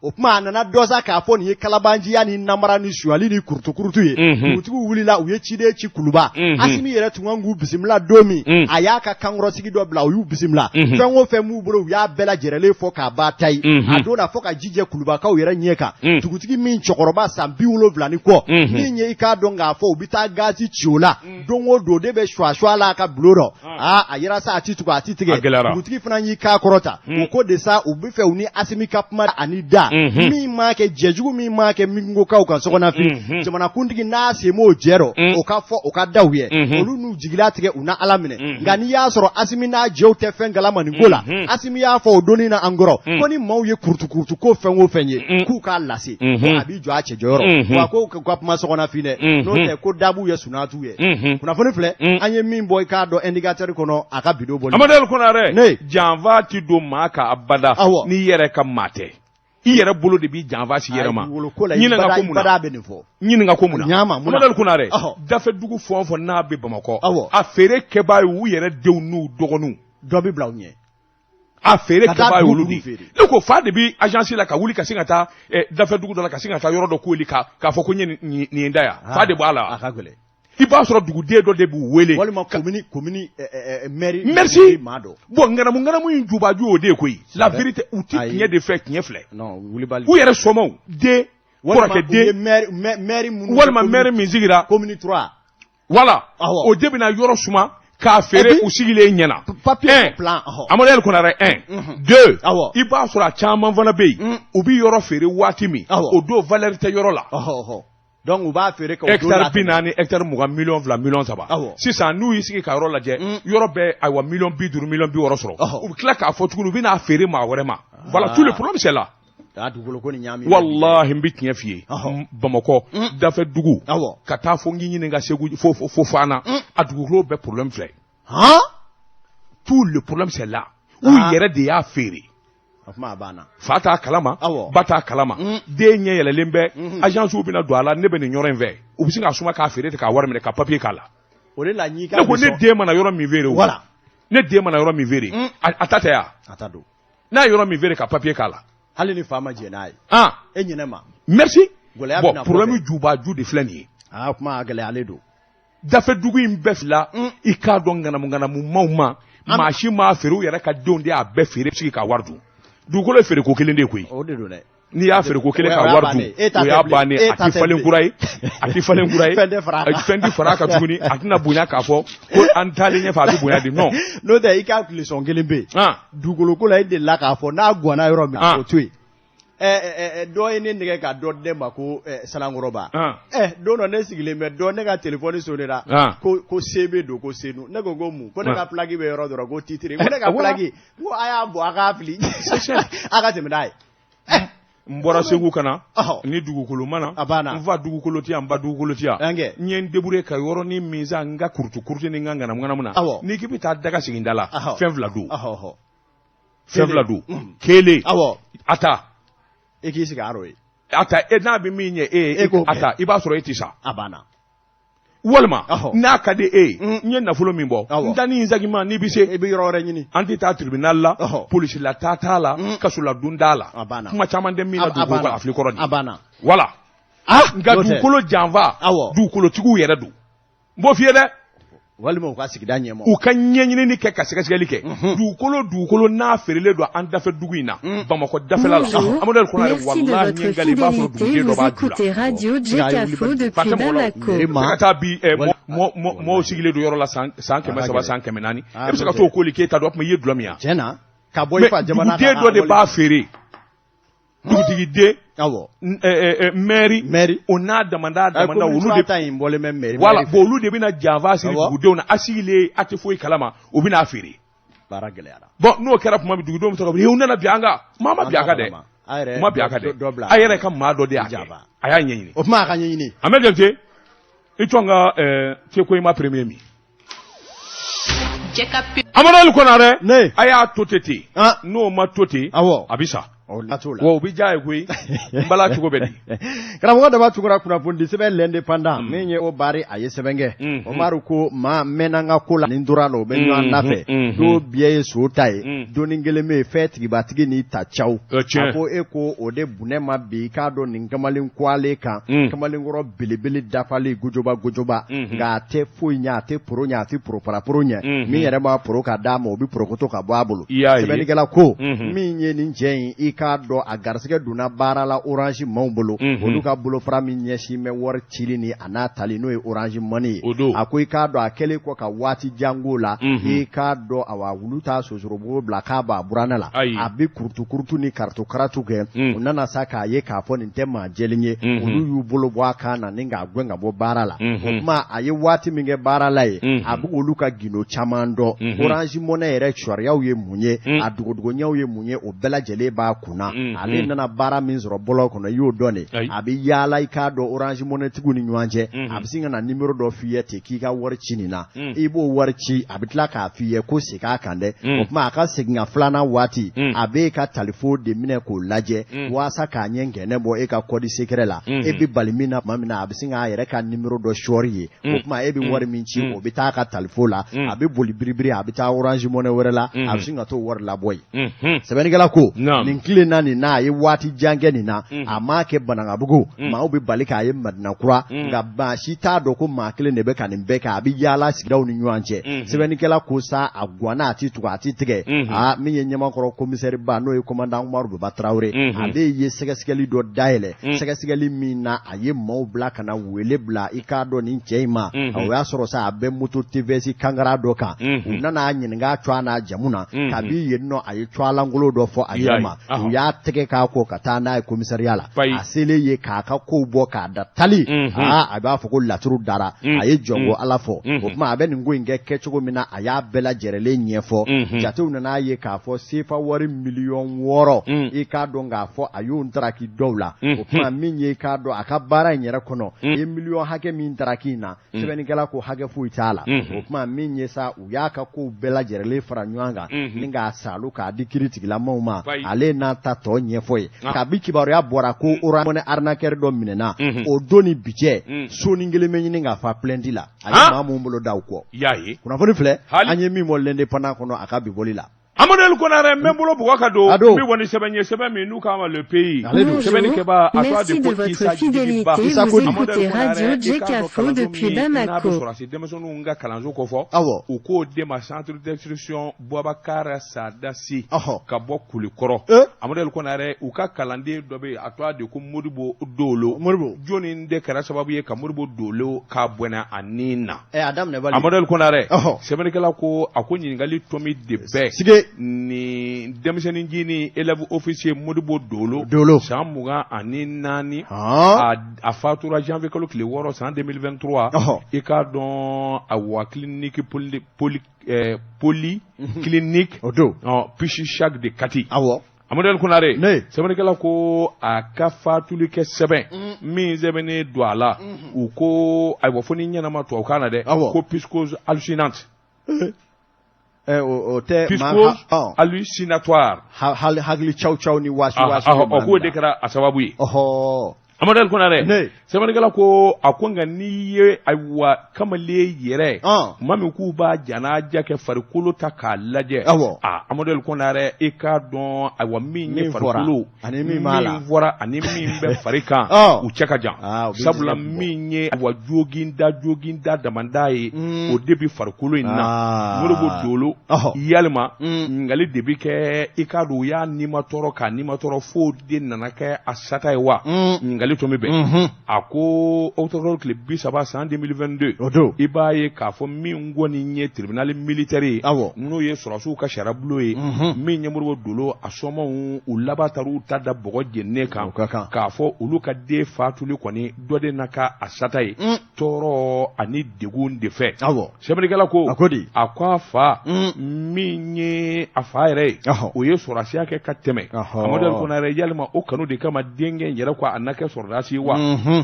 o kuma nana dɔsa k'a fɔ nin ye kalabanjiya ni namara ni suyali ni kurutukurutu ye dugutigiw wulila u ye ciden ci Kuluba Asimi yɛrɛ tun kan k'u bisimila don min a y'a ka kankɔrɔsigi dɔ bila u y'u bisimila fɛn o fɛn m'u bolo u y'a bɛɛ lajɛrɛlen fɔ k'a ba ta ye a don na fɔ ka jijɛ Kulubakaw yɛrɛ ɲɛ kan dugutigi min cɛkɔrɔba san 70 ni kɔ min ye i k'a dɔn k'a fɔ u bɛ taa gazi ci o la don o don de bɛ suwa la a ka bulon rɔ a yɛrɛ sa a ti tugu a ti tigɛ dugutigi fana y'i k'a kɔrɔta o ko de sa u bɛ fɛ u ni Asimi ka kuma ani da min ma kɛ jɛjugu min ma kɛ mingokaw kan sɔgɔnafin jamanakuntigi n'a se m'o jɛrɔ o ka fɔ o ka daw ye olu n'u jigila tigɛ u na Ala minɛ nka n'i y'a sɔrɔ Asimi n'a jɛw tɛ fɛn galama nin ko la Asimi y'a fɔ o donni na an kɔrɔ ko ni maaw ye kurutukurutu ko fɛn o fɛn ye k'u k'a lase a b'i jɔ a cɛ jɔyɔrɔ wa ko ka kuma sɔgɔnafin dɛ n'o tɛ ko dabu ye sunatu ye kunnafoni filɛ an ye min bɔ i k'a dɔn indicateur kɔnɔ a ka bidon bɔ Amadou Konare janfa ti don maa ka abada n'i yɛrɛ ka maa tɛ i yɛrɛ bolo de b'i janfa si yɛrɛ ma ɲininka ko mun na Amadou Konare dafe dugu fɛn o fɛn n'a bɛ Bamakɔ a feere kɛbaa ye u yɛrɛ denw n'u dɔgɔninw dɔ bɛ bila u ɲɛ a feere kɛbaa ye olu de ne ko fa de bɛ agence la ka wuli ka sin ka taa dafe dugu dɔ la ka sin ka taa yɔrɔ dɔ k'oli k'a fɔ ko n ye nin ye da yan fa de b'a la i b'a sɔrɔ duguden dɔ de b'u wele walima commune mairie merci bon nganamu in jubaju o de koyi la vérité u ti tiɲɛ de fɛ tiɲɛ filɛ u yɛrɛ sɔmɔw de kɔrɔkɛ de mairie minnu walima mairie min sigira commune 3 voilà o de bɛna yɔrɔ suma k'a feere u sigilen ɲɛna papier plan Amadou Konare 1 2 i b'a sɔrɔ a caman fana bɛ yen u bɛ yɔrɔ feere waati min o don valeur tɛ yɔrɔ la donc u b'a feere ka hectare 40 hectare 20 million 2 million 3 sisan n'u y'i sigi ka yɔrɔ lajɛ yɔrɔ bɛ ayiwa million 50 million 60 sɔrɔ u bɛ tila k'a fɔ tuguni u bɛ n'a feere maa wɛrɛ ma voilà tout le problème c'est là wallahi n bɛ tiɲɛ f'i ye Bamakɔ dafe dugu ka taa fo n k'i ɲininka Segu fo Fana a dugukolo bɛɛ problème filɛ tout le problème c'est là u yɛrɛ de y'a feere fa t'a kalama ba t'a kalama den ɲɛ yɛlɛlen bɛ agence bɛna don a la ne bɛ nin yɔrɔ in fɛ u bɛ se k'a suma k'a feere ten k'a wari minɛ ka papier k'a la ne ko ne den mana yɔrɔ min feere ne den mana yɔrɔ min feere a ta tɛ yan n'a ye yɔrɔ min feere ka papier k'a la hali ni fa ma jɛ n'a ye e ɲinɛ ma merci bon problème jubaju de filɛ nin ye kuma gɛlɛyalen don dafe dugu in bɛɛ fila i k'a dɔn nganamu maaw ma maa si m'a feere u yɛrɛ ka denw de y'a bɛɛ feere sigi ka wari dun dugukolo ye feere ko kelen de koyi n'i y'a feere ko kelen ka wari dun o y'a bannen a ti falen kura ye fɛn ti fara a kan tuguni a tɛna bonya k'a fɔ ko an taalen ɲɛfɛ a bɛ bonya de non n'o tɛ i ka leçon kelen bɛ yen dugukolo ko la e delila k'a fɔ n'a ganna yɔrɔ min o to yen dɔ ye ne nɛgɛ ka dɔ di ne ma ko Salankɔrɔba don dɔ ne sigilen bɛ dɔ ne ka téléphone sonnera ko CB don ko Senu ne ko mun ko ne ka plaque bɛ yɔrɔ dɔrɔn ko titre ko ne ka plaque ko a y'a bɔ a k'a fili a ka tɛmɛ n'a ye n bɔra Segu kana ni dugukolo mana n fa dugukolo ti yan n ba dugukolo ti yan n ye n débrouiller ka yɔrɔnin min sa n ka kurutu ni n ka nganamu na n'i k'i bɛ taa daga sigi da la fɛn fila don kelen a ta e k'i sigi aro ye a ta n'a bɛ min ɲɛ e ye a ta i b'a sɔrɔ e ti sa a banna walima n'a ka di e ye n ye nafolo min bɔ n taa ni n sagima n'i bɛ se i bɛ yɔrɔ wɛrɛ ɲini an tɛ taa tribunal la polisi la taa t'a la kasola dun t'a la kuma caman tɛ min na dugukolo kan afili kɔrɔ nin wala nka dugukolo janfa dugukolotigiw yɛrɛ don n b'o f'i ye dɛ walima u ka sigida ɲɛmɔgɔ u ka ɲɛɲinini kɛ ka sɛgɛsɛgɛli kɛ dugukolo n'a feerelen don an dafe dugu in na Bamakɔ dafɛla la Amadou Konare wallahi ɲɛngali i b'a sɔrɔ duguden dɔ b'a ju la ka taa bi mɔɔw sigilen don yɔrɔ la san 300 san 400 e bɛ se ka t'o koli k'e ta dɔn o tuma i ye dulɔ min yan duguden dɔ de b'a feere dugutigiden maire o n'a damanda olu de voilà bon olu de bɛna janfa siri dugudenw na a sigilen a tɛ foyi kalama u bɛna feere bon n'o kɛra tuma min dugudenw bɛ to ka u nana bi an kan maa ma bi a kan dɛ ma bi a kan dɛ a yɛrɛ ka maa dɔ de y'a kɛ a y'a ɲɛɲini o tuma a ka ɲɛɲini Ahmed Jakite i tɔn ka Tekoyima premier min Amadou Konare a y'a to ten n'o ma to ten a bɛ sa Wa bi jaay koy mbala cogo bedi karamɔgɔ daba tugura kunnafoni sɛbɛn l'indépendant min ye o bari a ye sɛbɛn kɛ o maru ko maa mɛnna n ka ko la nin dora la o bɛ ɲɔgɔn nafɛ do biɛ ye so ta ye doni kelen bɛ fɛn tigibatigi ni ta caw a ko e ko o de bunɛ ma bi i k'a dɔn nin kamalen kwale kan kamalenkɔrɔ belebele dafalen gojoba nka a tɛ foyi ɲɛ a tɛ poro ɲɛ a tɛ poro ɲɛ min yɛrɛ b'a poro ka d'a ma o bɛ porokoto ka bɔ a bolo sɛbɛnnikɛla ko min ye nin cɛ in i k'a dɔn a garisɛgɛ donna baara la orange maaw bolo olu ka bolofara min ɲɛsin bɛ wari cili ni a n'a tali n'o ye orange money ye a ko i k'a dɔn a kɛlen kɔ ka waati jango la i k'a dɔn awa wulu t'a sosorobugu bila k'a b'a buranɛ la a bɛ kurutu ni karatu kɛ u nana sa k'a ye k'a fɔ nin tɛ maa jɛlen ye olu y'u bolo bɔ a kan na ni k'a gɛn ka bɔ baara la o tuma a ye waati min kɛ baara la ye a bɛ olu ka gindo caman dɔn orange money yɛrɛ sariyaw ye mun ye a dogodogoɲɛw ye mun ye o bɛɛ lajɛlen b'a kunna ale nana baara min sɔrɔ bɔlɔ kɔnɔ i y'o dɔn de a bɛ yaala i k'a dɔn orange money tigiw ni ɲɔgɔn cɛ a bɛ se ka na numéro dɔ f'i ye ten k'i ka wari ci nin na i b'o wari ci a bɛ tila k'a f'i ye ko segin a kan dɛ o tuma a ka segin ka filanan waati a bɛ e ka talifo de minɛ k'o lajɛ walasa k'a ɲɛ gɛnɛ bɔ e ka kɔdi secret la e bɛ bali min na tuma min na a bɛ se k'a yɛrɛ ka numéro dɔ sɔɔri ye o tuma e bɛ wari min ci o bɛ taa a ka talifo la a bɛ boli biribiri a bɛ taa orange money wɛrɛ la a bɛ se ka t'o wari labɔ yen sɛbɛnnikɛla ko nin tile na nin na a ye waati jan kɛ nin na a m'a kɛ Banangabugu maaw bɛ bali k'a ye Madinakura nka maa si t'a dɔn ko maa kelen de bɛ ka nin bɛɛ kɛ a bɛ yaala sigidaw ni ɲɔgɔn cɛ sɛbɛnnikɛla ko sa a guwanna a ti tugu a ti tigɛ min ye ɲɛmakɔrɔ commissaire ba n'o ye commandant Umaru Baba Traoré ale ye sɛgɛsɛgɛli dɔ dayɛlɛ sɛgɛsɛgɛli min na a ye maaw bila ka na wele bila i k'a dɔn nin cɛ in ma o y'a sɔrɔ sa a bɛ moto TVS kankara dɔ kan u nana a ɲininka a n'a jamu na kabi yen nɔ a ye lankolon dɔ fɔ a yɛrɛ ma u y'a tɛgɛ k'a kɔ ka taa n'a ye commissariat la a selen ye k'a ka kow bɔ k'a da tali a b'a fɔ ko laturu dara a ye jɔnko Ala fɔ o tuma a bɛ nin ko in kɛ cogo min na a y'a bɛɛ lajɛlen ɲɛfɔ jatew nana ye k'a fɔ sefa wari 6,000,000 i k'a dɔn k'a fɔ a y'o ntaraki dɔw la o tuma min ye k'a dɔn a ka baara in yɛrɛ kɔnɔ i ye miliyɔn hakɛ min ntaraki in na sɛbɛnnikɛla ko hakɛ foyi t'a la o tuma min ye sa u y'a ka kow bɛɛ lajɛlen fara ɲɔgɔn kan ni k'a salo k'a di kiiri tigilamaw ma ale n'a ta tɔ ɲɛfɔ ye kabi kibaruya bɔra ko orange money arnaqueur dɔ minɛna o don ni bi cɛ soni kelen bɛ ɲini k'a fa plainte la a ye maa mun bolo da u kɔ kunnafoni filɛ an ye min bɔ l'indépendant kɔnɔ a ka bi boli la Amadou Konaré même bolo bugwa kado mi woni sɛbɛn min n'u kama le pays sɛbɛn keba a toi de ko Isa fidélité vous écoutez Radio Jekafo depuis Bamako denmisɛnninw ka kalanso ko fɔ u ko dema centre d'instruction Boubacar Sadassi ka bɔ Kulikɔrɔ Amadou Konaré u ka kalanden dɔ bɛ a toi de ko Modibo Dolo joni de kɛra sababu ye ka Modibo Dolo ka bɔna ani na Amadou Konaré sɛbɛnkɛla ko a ko ɲininkali tomi de bɛɛ ni denmisɛnnin jini élève officier Modibo Dolo san 24 a fatura janvier kalo tile 6 san 2023 i k'a dɔn a wa clinique poly clinique Pichi Chac de Kati Amadou Konaré sɛbɛnnikɛla ko a ka fatuli kɛ sɛbɛn min sɛbɛnnen don a la u ko ayiwa fo ni ɲɛnama tubabukan na dɛ ko psychose hallucinante o tɛ psychose hallucinatoire hakili caw ni wasi k'o de kɛra a sababu ye Amadou Konaré sɛbɛnnikɛla ko a ko nka n'i ye ayiwa kamalen yɛrɛ maa min k'u b'a janaja kɛ farikolo ta k'a lajɛ Amadou Konaré i k'a dɔn ayiwa min ye farikolo min fɔra ani min bɛ fari kan u cɛ ka jan sabula min ye ayiwa joginda damanda ye o de bi farikolo in na Modibo Dolo yalima ɲininkali de bi kɛ i k'a dɔn u y'a nimatɔrɔ k'a nimatɔrɔ fo de nana kɛ a sata ye wa ɲininkali tun bɛ bɛn a ko octobre tile 30 san 2022 i b'a ye k'a fɔ min kɔni ye tribunal militaire ye n'o ye sɔrɔsiw ka sariyabulon ye min ye Modibo Dolo a sɔnmaw u laban taar'u ta da bɔgɔ jeninen kan k'a fɔ olu ka den fatuli kɔni dɔ de na ka a sata ye tɔɔrɔ ani degun de fɛ sɛbɛnnikɛla ko a ko a fa min ye a fa yɛrɛ ye o ye sɔrɔdasiya kɛ ka tɛmɛ Amadu Ali Konare yalima o kanu de kama denkɛ yɛrɛ ko a na kɛ sɔrɔdasi ye wa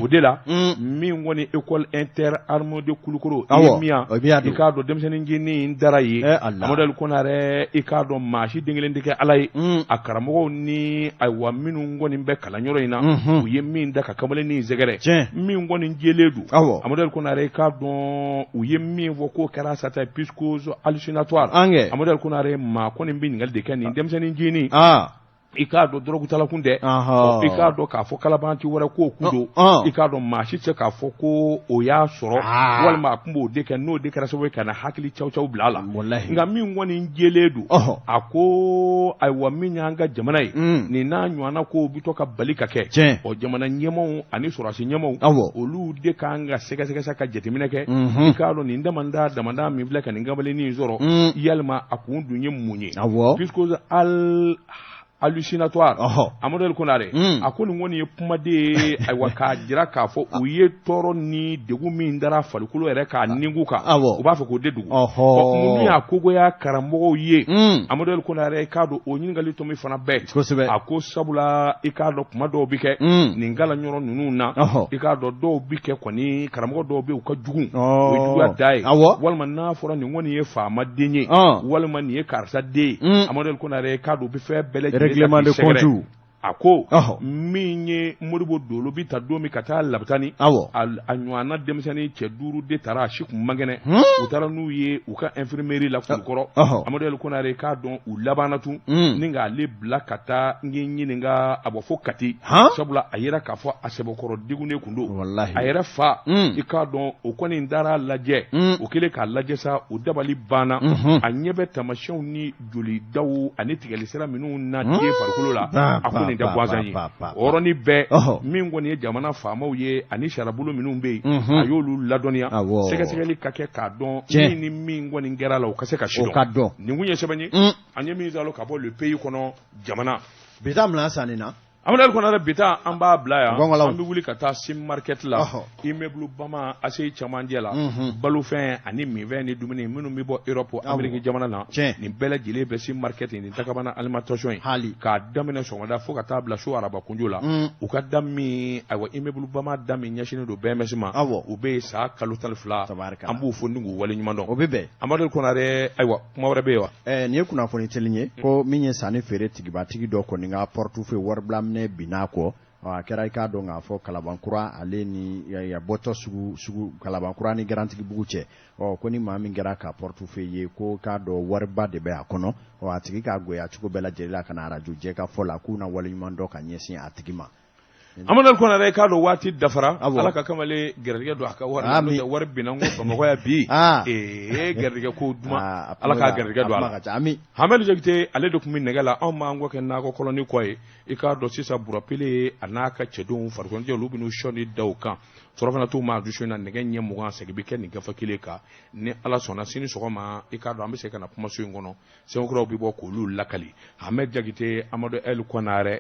o de la min kɔni école inter-armée de Kulukoro i ye min ye i k'a dɔn denmisɛnnin ncinin dara ye Amadu Ali Konare i k'a dɔn maa si den kelen tɛ kɛ Ala ye a karamɔgɔw ni ayiwa minnu kɔni bɛ kalanyɔrɔ in na u ye min da ka kamalen ni sɛgɛrɛ min kɔni jɛlen don Amadu Ali Konare i k'a dɔn u ye min fɔ k'o kɛra sata psychose hallucinatoire Amadu Ali Konare maa kɔni bɛ ɲininkali de kɛ nin denmisɛnnin ncinin i k'a dɔn dɔrɔgutalakun dɛ i k'a dɔn k'a fɔ kalabanci wɛrɛ k'o kun don i k'a dɔn maa si tɛ k'a fɔ ko o y'a sɔrɔ walima a kun b'o de kɛ n'o de kɛra sababu ye ka na hakili caw bila a la nka min kɔni jɛlen don a ko ayiwa min y'an ka jamana ye nin n'a ɲɔgɔnna ko bi to ka bali ka kɛ ɔ jamana ɲɛmaw ani sɔrɔdasi ɲɛmaw olu de k'an ka sɛgɛsɛgɛ ka jateminɛ kɛ i k'a dɔn nin damanda min filɛ ka nin kamalennin in sɔrɔ yalima a kun dun ye mun ye puisque hallucinatoire Amadu Ali Konare a ko nin kɔni ye kumaden ye ayiwa k'a jira k'a fɔ u ye tɔɔrɔ ni degun min dara farikolo yɛrɛ k'a ningu kan u b'a fɛ k'o de dugu mun y'a kogoya karamɔgɔw ye Amadu Ali Konare k'a dɔn o ɲininkali tɔ min fana bɛɛ a ko sabula i k'a dɔn kuma dɔw bi kɛ nin galanyɔrɔ ninnu na i k'a dɔn dɔw bi kɛ kɔni karamɔgɔ dɔw bɛ u ka jugu o ye juguya da ye walima n'a fɔra nin kɔni ye faama den ye walima nin ye karisa den ye Amadu Ali Konare k'a dɔn u bɛ fɛn bɛɛ lajɛlen règlement de compte a ko min ye Modibo Dolo bi ta don min ka taa Labitani a ɲɔgɔnna denmisɛnnin cɛ 5 de taara a si kun man kɛnɛ u taara n'u ye u ka infirmerie la Kulukɔrɔ Amadu Ali Konare k'a dɔn u labanna tun ni k'ale bila ka taa n ye ɲininka a bɔ fo Kati sabula a yɛrɛ k'a fɔ a sɛbɛkɔrɔ degunnen kun don a yɛrɛ fa i k'a dɔn o kɔni dara lajɛ o kɛlen k'a lajɛ sa o dabali banna a ɲɛ bɛ tamasiyɛnw ni jolidaw ani tigɛlisira minnu na den farikolo la a ko nin tɛ gansan ye o yɔrɔnin bɛɛ min kɔni ye jamana faamaw ye ani sarabolo minnu bɛ yen a y'olu ladɔnniya sɛgɛsɛgɛli ka kɛ k'a dɔn min ni min kɔni kɛra la o ka se ka sidɔn nin kun ye sɛbɛn ye an ye min salo ka bɔ le pays kɔnɔ jamana bi taa mina sanni na Amadu Ali Konare bi taa an b'a bila yan an bɛ wuli ka taa Sim market la immeuble Bama ACI cɛmancɛ la balofɛn ani minfɛn ni dumuni minnu bɛ bɔ Europe Amérique jamana na nin bɛɛ lajɛlen bɛ Sim market nin Dakabana alimentation ye k'a daminɛ sɔgɔmada fo ka taa bila so arabakunjo la u ka da min ayiwa immeuble Bama da min ɲɛsinnen don BMS ma u bɛ yen sa kalo 12 an b'u fo ni k'u waleɲuman dɔn o bɛ bɛn Amadu Ali Konare ayiwa kuma wɛrɛ bɛ yen wa nin ye kunnafoni teli ye ko min ye sanni feere tigibatigi dɔ kɔni ka portefeuille wari bila minɛ binna kɔ a kɛra i k'a dɔn k'a fɔ Kalabankura ale ni bɔtɔ sugu Kalabankura ni Garantigibugu cɛ ko ni maa min kɛra ka portefeuille ye ko k'a dɔn wariba de bɛ a kɔnɔ a tigi k'a goya cogo bɛɛ lajɛlen la ka na radio jɛ ka fɔ la k'u na waleɲuman dɔn ka ɲɛsin a tigi ma Amadu Ali Konare k'a dɔn waati dafara Ala ka kamalen garijɛgɛ don a ka wari binna ko Bamakɔ ya bi garijɛgɛ ko duman Ala k'a garijɛgɛ don a la Hamɛdu Jakite ale de tun bɛ nɛgɛ la anw b'an kɔ kɛ nakɔ kɔlɔni kɔ ye i k'a dɔn sisan Burapele a n'a ka cɛdenw farikoloɲɛjɛ olu bɛn'u sɔnni da u kan surafana t'u ma dusu in na nɛgɛ ɲɛ 20 segin bɛ kɛ nin gafe kelen kan ni Ala sɔnna sini sɔgɔma i k'a dɔn an bɛ se ka na kumaso in kɔnɔ sɛbɛnkuraw bɛ bɔ k'olu lakali Hamɛdu Jakite Amadu Ali Konare